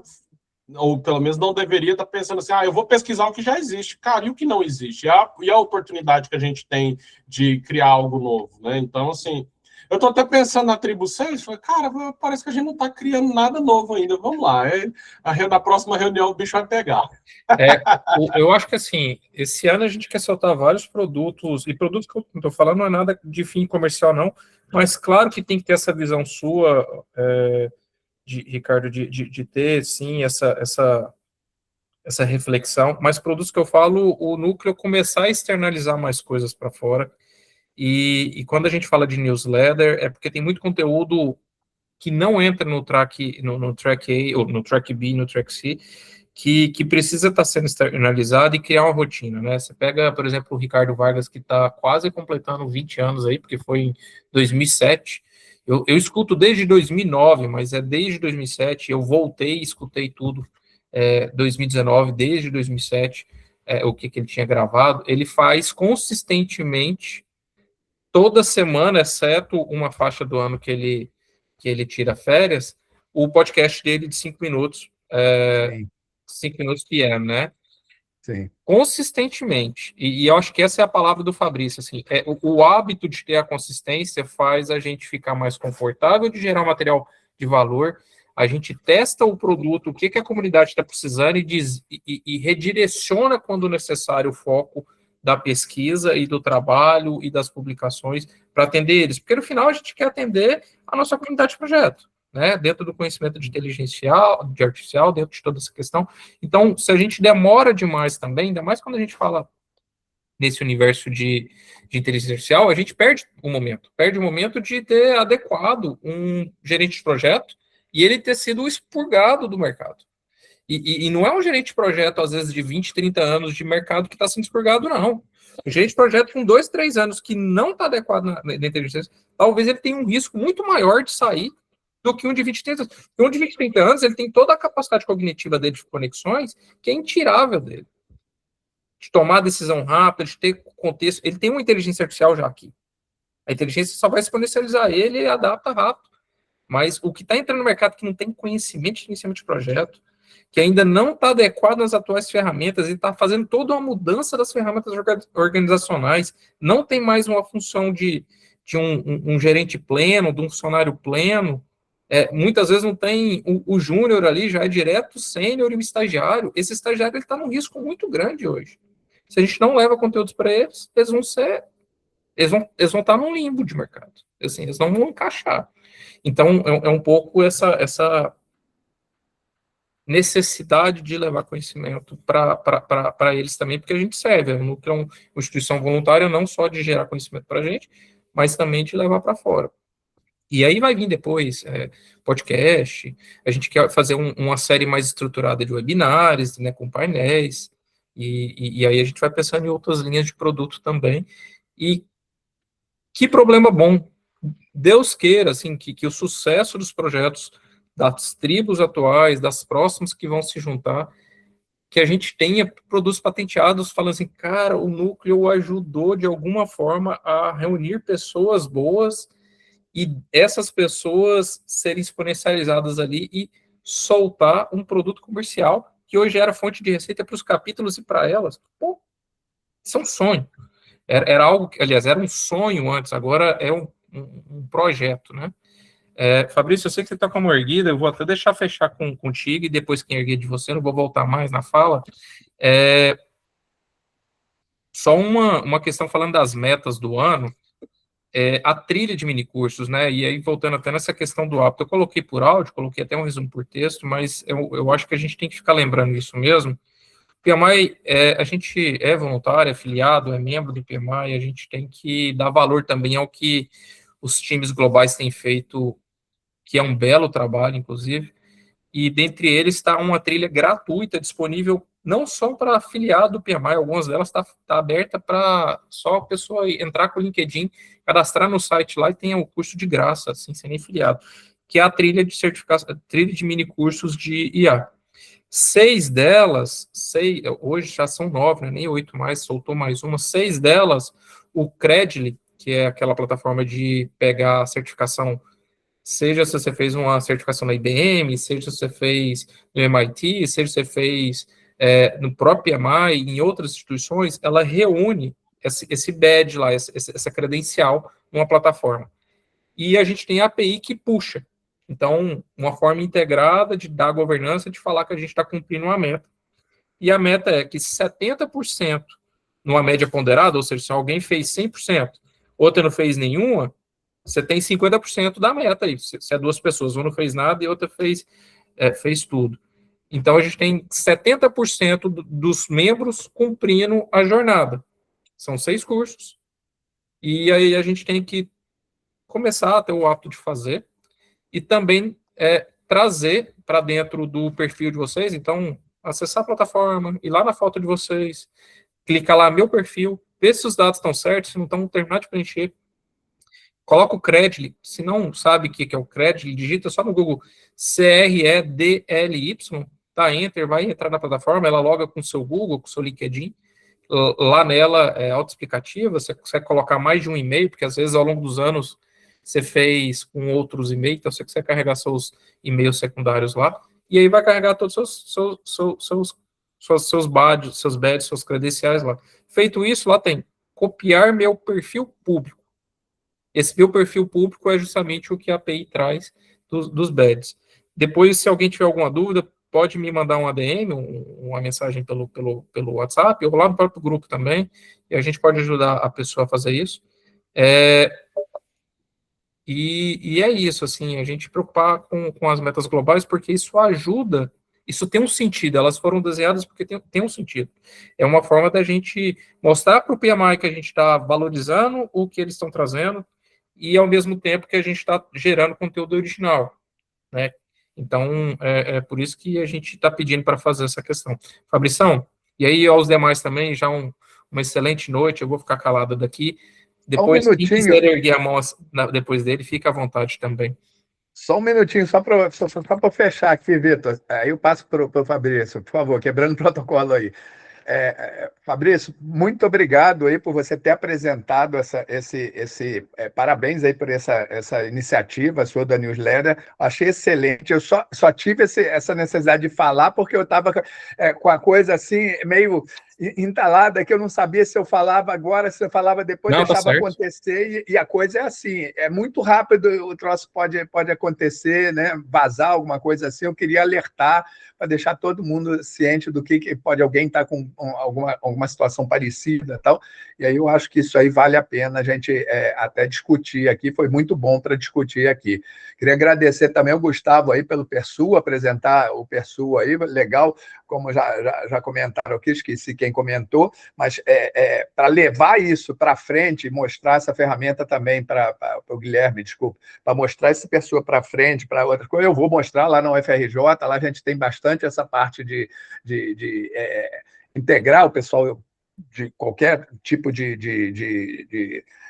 Ou pelo menos não deveria estar pensando assim, eu vou pesquisar o que já existe. Cara, e o que não existe? E a oportunidade que a gente tem de criar algo novo, né? Então, assim... Eu estou até pensando na tribo 6, falei, cara, parece que a gente não está criando nada novo ainda, vamos lá. Na próxima reunião o bicho vai pegar. Eu acho que, assim, esse ano a gente quer soltar vários produtos, e produtos que eu não estou falando não é nada de fim comercial, não, mas claro que tem que ter essa visão sua, Ricardo, de ter, sim, essa reflexão, mas produtos que eu falo, o núcleo começar a externalizar mais coisas para fora. E quando a gente fala de newsletter, é porque tem muito conteúdo que não entra no track A, ou no track B, no track C, que precisa estar sendo externalizado e criar uma rotina, né? Você pega, por exemplo, o Ricardo Vargas, que está quase completando 20 anos aí, porque foi em 2007. Eu escuto desde 2009, mas é desde 2007. Eu voltei e escutei tudo 2019, desde 2007, o que ele tinha gravado. Ele faz consistentemente toda semana, exceto uma faixa do ano que ele tira férias, o podcast dele de 5 minutos, 5 minutos PM, né? Sim. Consistentemente. E eu acho que essa é a palavra do Fabrício, assim, o hábito de ter a consistência faz a gente ficar mais confortável de gerar um material de valor, a gente testa o produto, o que a comunidade está precisando e redireciona, quando necessário, o foco da pesquisa e do trabalho e das publicações para atender eles, porque no final a gente quer atender a nossa comunidade de projeto, né, dentro do conhecimento de inteligência artificial, dentro de toda essa questão. Então, se a gente demora demais também, ainda mais quando a gente fala nesse universo de inteligência artificial, a gente perde o momento de ter adequado um gerente de projeto e ele ter sido expurgado do mercado. E não é um gerente de projeto, às vezes, de 20, 30 anos de mercado que está sendo expurgado, não. O gerente de projeto com 2, 3 anos que não está adequado na inteligência, talvez ele tenha um risco muito maior de sair do que um de 20, 30 anos. Porque um de 20, 30 anos, ele tem toda a capacidade cognitiva dele de conexões que é intirável dele. De tomar decisão rápida, de ter contexto. Ele tem uma inteligência artificial já aqui. A inteligência só vai exponencializar ele e adapta rápido. Mas o que está entrando no mercado que não tem conhecimento de iniciamento de projeto, que ainda não está adequado nas atuais ferramentas, e está fazendo toda uma mudança das ferramentas organizacionais, não tem mais uma função de um gerente pleno, de um funcionário pleno, muitas vezes não tem o júnior ali, já é direto sênior e o estagiário. Esse estagiário está num risco muito grande hoje. Se a gente não leva conteúdos para eles, eles vão estar num limbo de mercado. Assim, eles não vão encaixar. Então, é um pouco essa necessidade de levar conhecimento para eles também, porque a gente serve. O Núcleo é uma instituição voluntária não só de gerar conhecimento para a gente, mas também de levar para fora. E aí vai vir depois podcast, a gente quer fazer uma série mais estruturada de webinários, né, com painéis, e aí a gente vai pensando em outras linhas de produto também. E que problema bom. Deus queira, assim, que o sucesso dos projetos das tribos atuais, das próximas que vão se juntar, que a gente tenha produtos patenteados falando assim, cara, o Núcleo ajudou de alguma forma a reunir pessoas boas e essas pessoas serem exponencializadas ali e soltar um produto comercial que hoje era fonte de receita para os capítulos e para elas. Pô, isso é um sonho. Era algo, aliás, era um sonho antes, agora é um projeto, né? Fabrício, eu sei que você está com a mão erguida, eu vou até deixar fechar contigo e depois quem erguer de você, não vou voltar mais na fala. Só uma questão falando das metas do ano, a trilha de minicursos, né? E aí, voltando até nessa questão do hábito, eu coloquei por áudio, coloquei até um resumo por texto, mas eu acho que a gente tem que ficar lembrando isso mesmo. PMI, a gente é voluntário, é afiliado, é membro do PMI, a gente tem que dar valor também ao que os times globais têm feito, que é um belo trabalho, inclusive, e dentre eles está uma trilha gratuita, disponível não só para afiliado do PMI, algumas delas está aberta para só a pessoa entrar com o LinkedIn, cadastrar no site lá e tem o curso de graça, assim, sem nem afiliado, que é a trilha de certificação, trilha de mini cursos de IA. 6 delas, hoje já são 9, né, nem 8 mais, soltou mais uma, 6 delas, o Credly, que é aquela plataforma de pegar a certificação, seja se você fez uma certificação na IBM, seja se você fez no MIT, seja se você fez no próprio PMI, em outras instituições, ela reúne esse badge lá, essa credencial numa plataforma. E a gente tem a API que puxa. Então, uma forma integrada de dar governança, de falar que a gente está cumprindo uma meta. E a meta é que 70%, numa média ponderada, ou seja, se alguém fez 100%, outra não fez nenhuma, você tem 50% da meta aí. Se é 2 pessoas, uma não fez nada e outra fez tudo. Então, a gente tem 70% dos membros cumprindo a jornada. São 6 cursos. E aí a gente tem que começar a ter o hábito de fazer e também trazer para dentro do perfil de vocês. Então, acessar a plataforma, ir lá na foto de vocês, clicar lá meu perfil, ver se os dados estão certos, se não estão, terminar de preencher. Coloca o Credly, se não sabe o que é o Credly, digita só no Google CREDLY, tá, Enter, vai entrar na plataforma, ela loga com o seu Google, com o seu LinkedIn, lá nela é autoexplicativa, você consegue colocar mais de um e-mail, porque às vezes ao longo dos anos você fez com outros e-mails, então você consegue carregar seus e-mails secundários lá, e aí vai carregar todos seus badges, suas credenciais lá. Feito isso, lá tem copiar meu perfil público. Esse meu perfil público é justamente o que a API traz dos badges. Depois, se alguém tiver alguma dúvida, pode me mandar um ADM, uma mensagem pelo WhatsApp, ou lá no próprio grupo também, e a gente pode ajudar a pessoa a fazer isso. E é isso, assim, a gente preocupar com as metas globais, porque isso ajuda, isso tem um sentido, elas foram desenhadas porque tem um sentido. É uma forma da gente mostrar para o PMI que a gente está valorizando o que eles estão trazendo, e ao mesmo tempo que a gente está gerando conteúdo original, né? Então, é por isso que a gente está pedindo para fazer essa questão. Fabrição, e aí aos demais também, já uma excelente noite, eu vou ficar calado daqui. Depois, quem quiser erguer a mão depois dele, fica à vontade também. Só um minutinho, só para fechar aqui, Vitor. Aí eu passo para o Fabrício, por favor, quebrando o protocolo aí. Fabrício, muito obrigado aí por você ter apresentado parabéns aí por essa iniciativa sua da newsletter. Achei excelente. Eu só tive essa necessidade de falar porque eu estava com a coisa assim meio entalada, que eu não sabia se eu falava agora, se eu falava depois, não, deixava tá acontecer, e a coisa é assim, é muito rápido, o troço pode acontecer, né? Vazar alguma coisa assim. Eu queria alertar para deixar todo mundo ciente do que pode alguém estar com alguma situação parecida e tal, e aí eu acho que isso aí vale a pena a gente até discutir aqui, foi muito bom para discutir aqui. Queria agradecer também ao Gustavo aí pelo Persu, apresentar o Persu aí, legal, como já comentaram aqui, esqueci quem comentou, mas para levar isso para frente, mostrar essa ferramenta também para o Guilherme, desculpa, para mostrar essa pessoa para frente, para outras coisas, eu vou mostrar lá no UFRJ, lá a gente tem bastante essa parte de integrar o pessoal de qualquer tipo de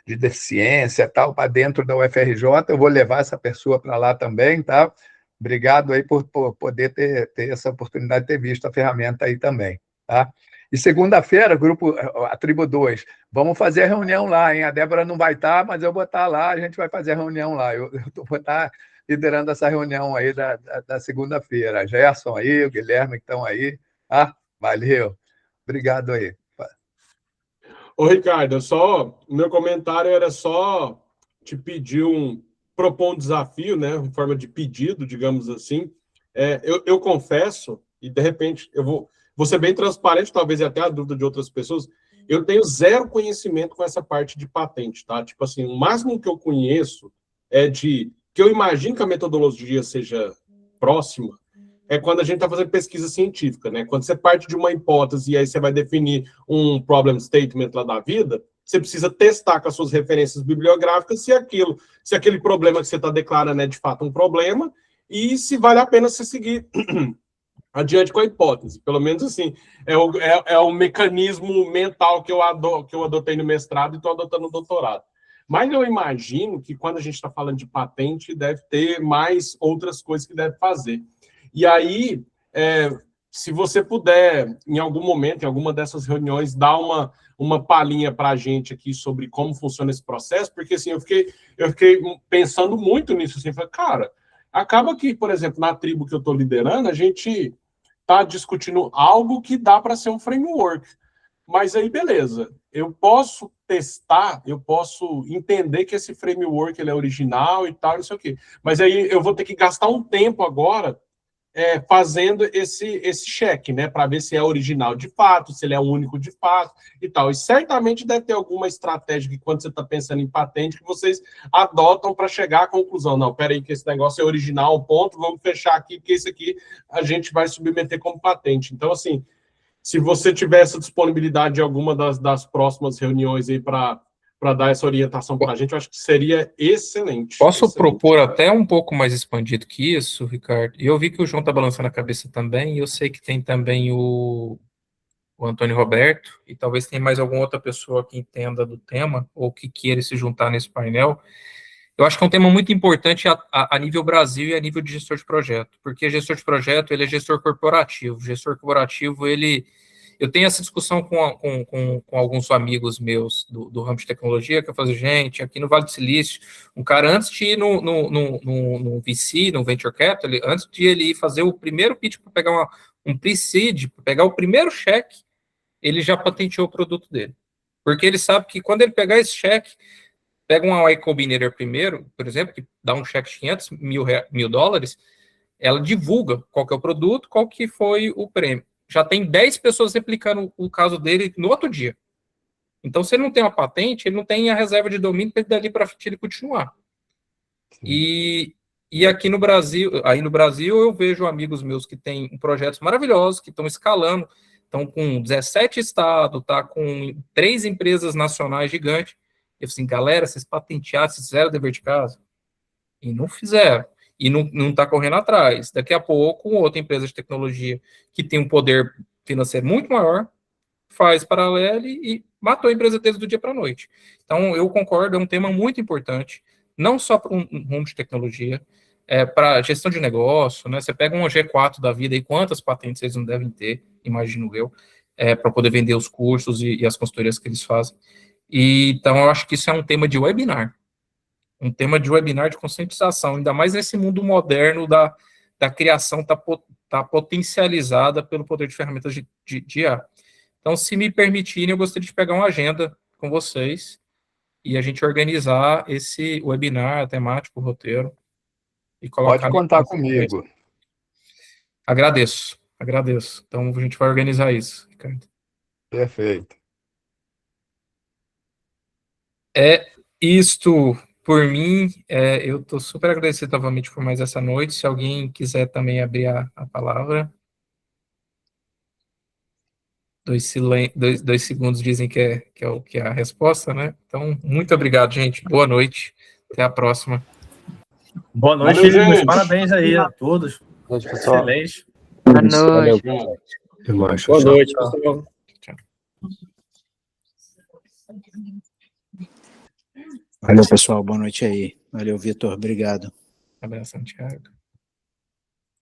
deficiência tal para dentro da UFRJ. Eu vou levar essa pessoa para lá também, tá? Obrigado aí por poder ter essa oportunidade de ter visto a ferramenta aí também, tá? E segunda-feira, a Tribo 2, vamos fazer a reunião lá, hein? A Débora não vai estar, mas eu vou estar lá, a gente vai fazer a reunião lá. Eu vou estar liderando essa reunião aí da segunda-feira. Gerson aí, o Guilherme que estão aí. Valeu. Obrigado aí. Ô, Ricardo, o meu comentário era só te pedir propor um desafio, né, em forma de pedido, digamos assim. Eu confesso, e de repente eu vou ser bem transparente, talvez até a dúvida de outras pessoas, eu tenho zero conhecimento com essa parte de patente, tá? Tipo assim, o máximo que eu conheço que eu imagino que a metodologia seja próxima, quando a gente está fazendo pesquisa científica, né? Quando você parte de uma hipótese e aí você vai definir um problem statement lá da vida, você precisa testar com as suas referências bibliográficas se aquele problema que você está declarando é de fato um problema e se vale a pena você seguir adiante com a hipótese. Pelo menos assim, é o mecanismo mental que eu adotei no mestrado e estou adotando no doutorado. Mas eu imagino que quando a gente está falando de patente, deve ter mais outras coisas que deve fazer. E aí, se você puder, em algum momento, em alguma dessas reuniões, dar uma palhinha para a gente aqui sobre como funciona esse processo, porque assim, eu fiquei pensando muito nisso, assim, falei, cara, acaba que, por exemplo, na tribo que eu estou liderando, a gente está discutindo algo que dá para ser um framework. Mas aí, beleza, eu posso testar, eu posso entender que esse framework ele é original e tal, não sei o quê. Mas aí eu vou ter que gastar um tempo agora fazendo esse check, né, para ver se é original de fato, se ele é único de fato e tal. E certamente deve ter alguma estratégia que, quando você está pensando em patente, que vocês adotam para chegar à conclusão. Não, peraí, que esse negócio é original, ponto, vamos fechar aqui, porque esse aqui a gente vai submeter como patente. Então, assim, se você tiver essa disponibilidade de alguma das próximas reuniões aí para dar essa orientação para a gente, eu acho que seria excelente. Posso propor até um pouco mais expandido que isso, Ricardo? Eu vi que o João está balançando a cabeça também, e eu sei que tem também o Antônio Roberto, e talvez tenha mais alguma outra pessoa que entenda do tema, ou que queira se juntar nesse painel. Eu acho que é um tema muito importante a nível Brasil e a nível de gestor de projeto, porque gestor de projeto, ele é gestor corporativo. Gestor corporativo, eu tenho essa discussão com alguns amigos meus do ramo de tecnologia, que eu falo, gente, aqui no Vale do Silício, um cara, antes de ir no VC, no Venture Capital, antes de ele ir fazer o primeiro pitch para pegar um pre-seed, para pegar o primeiro cheque, ele já patenteou o produto dele. Porque ele sabe que quando ele pegar esse cheque, pega um Y Combinator primeiro, por exemplo, que dá um cheque de $500 mil, ela divulga qual que é o produto, qual que foi o prêmio. Já tem 10 pessoas replicando o caso dele no outro dia. Então, se ele não tem uma patente, ele não tem a reserva de domínio para ele dali para frente ele continuar. E aqui no Brasil, aí no Brasil, eu vejo amigos meus que têm projetos maravilhosos, que estão escalando, estão com 17 estados, tá com 3 empresas nacionais gigantes. Eu falei assim, galera, vocês patentearam, vocês fizeram o dever de casa? E não fizeram. E não está correndo atrás. Daqui a pouco, outra empresa de tecnologia que tem um poder financeiro muito maior, faz paralelo e matou a empresa deles do dia para a noite. Então, eu concordo, é um tema muito importante, não só para um rumo de tecnologia, para gestão de negócio, né? Você pega um G4 da vida e quantas patentes eles não devem ter, imagino eu, para poder vender os cursos e as consultorias que eles fazem. E, então, eu acho que isso é um tema de webinar. Um tema de webinar de conscientização, ainda mais nesse mundo moderno da criação tá potencializada pelo poder de ferramentas de IA. Então, se me permitirem, eu gostaria de pegar uma agenda com vocês e a gente organizar esse webinar temático, roteiro, e colocar... Pode contar comigo. Agradeço. Então, a gente vai organizar isso, Ricardo. Perfeito. É isto por mim. Eu estou super agradecido novamente por mais essa noite. Se alguém quiser também abrir a palavra. 2 segundos dizem que é a resposta, né? Então, muito obrigado, gente. Boa noite. Até a próxima. Boa noite, Valeu, meus gente. parabéns aí a todos. Excelente. Boa noite. Boa noite, pessoal. Valeu, pessoal. Boa noite aí. Valeu, Vitor. Obrigado. Abraço, Santiago.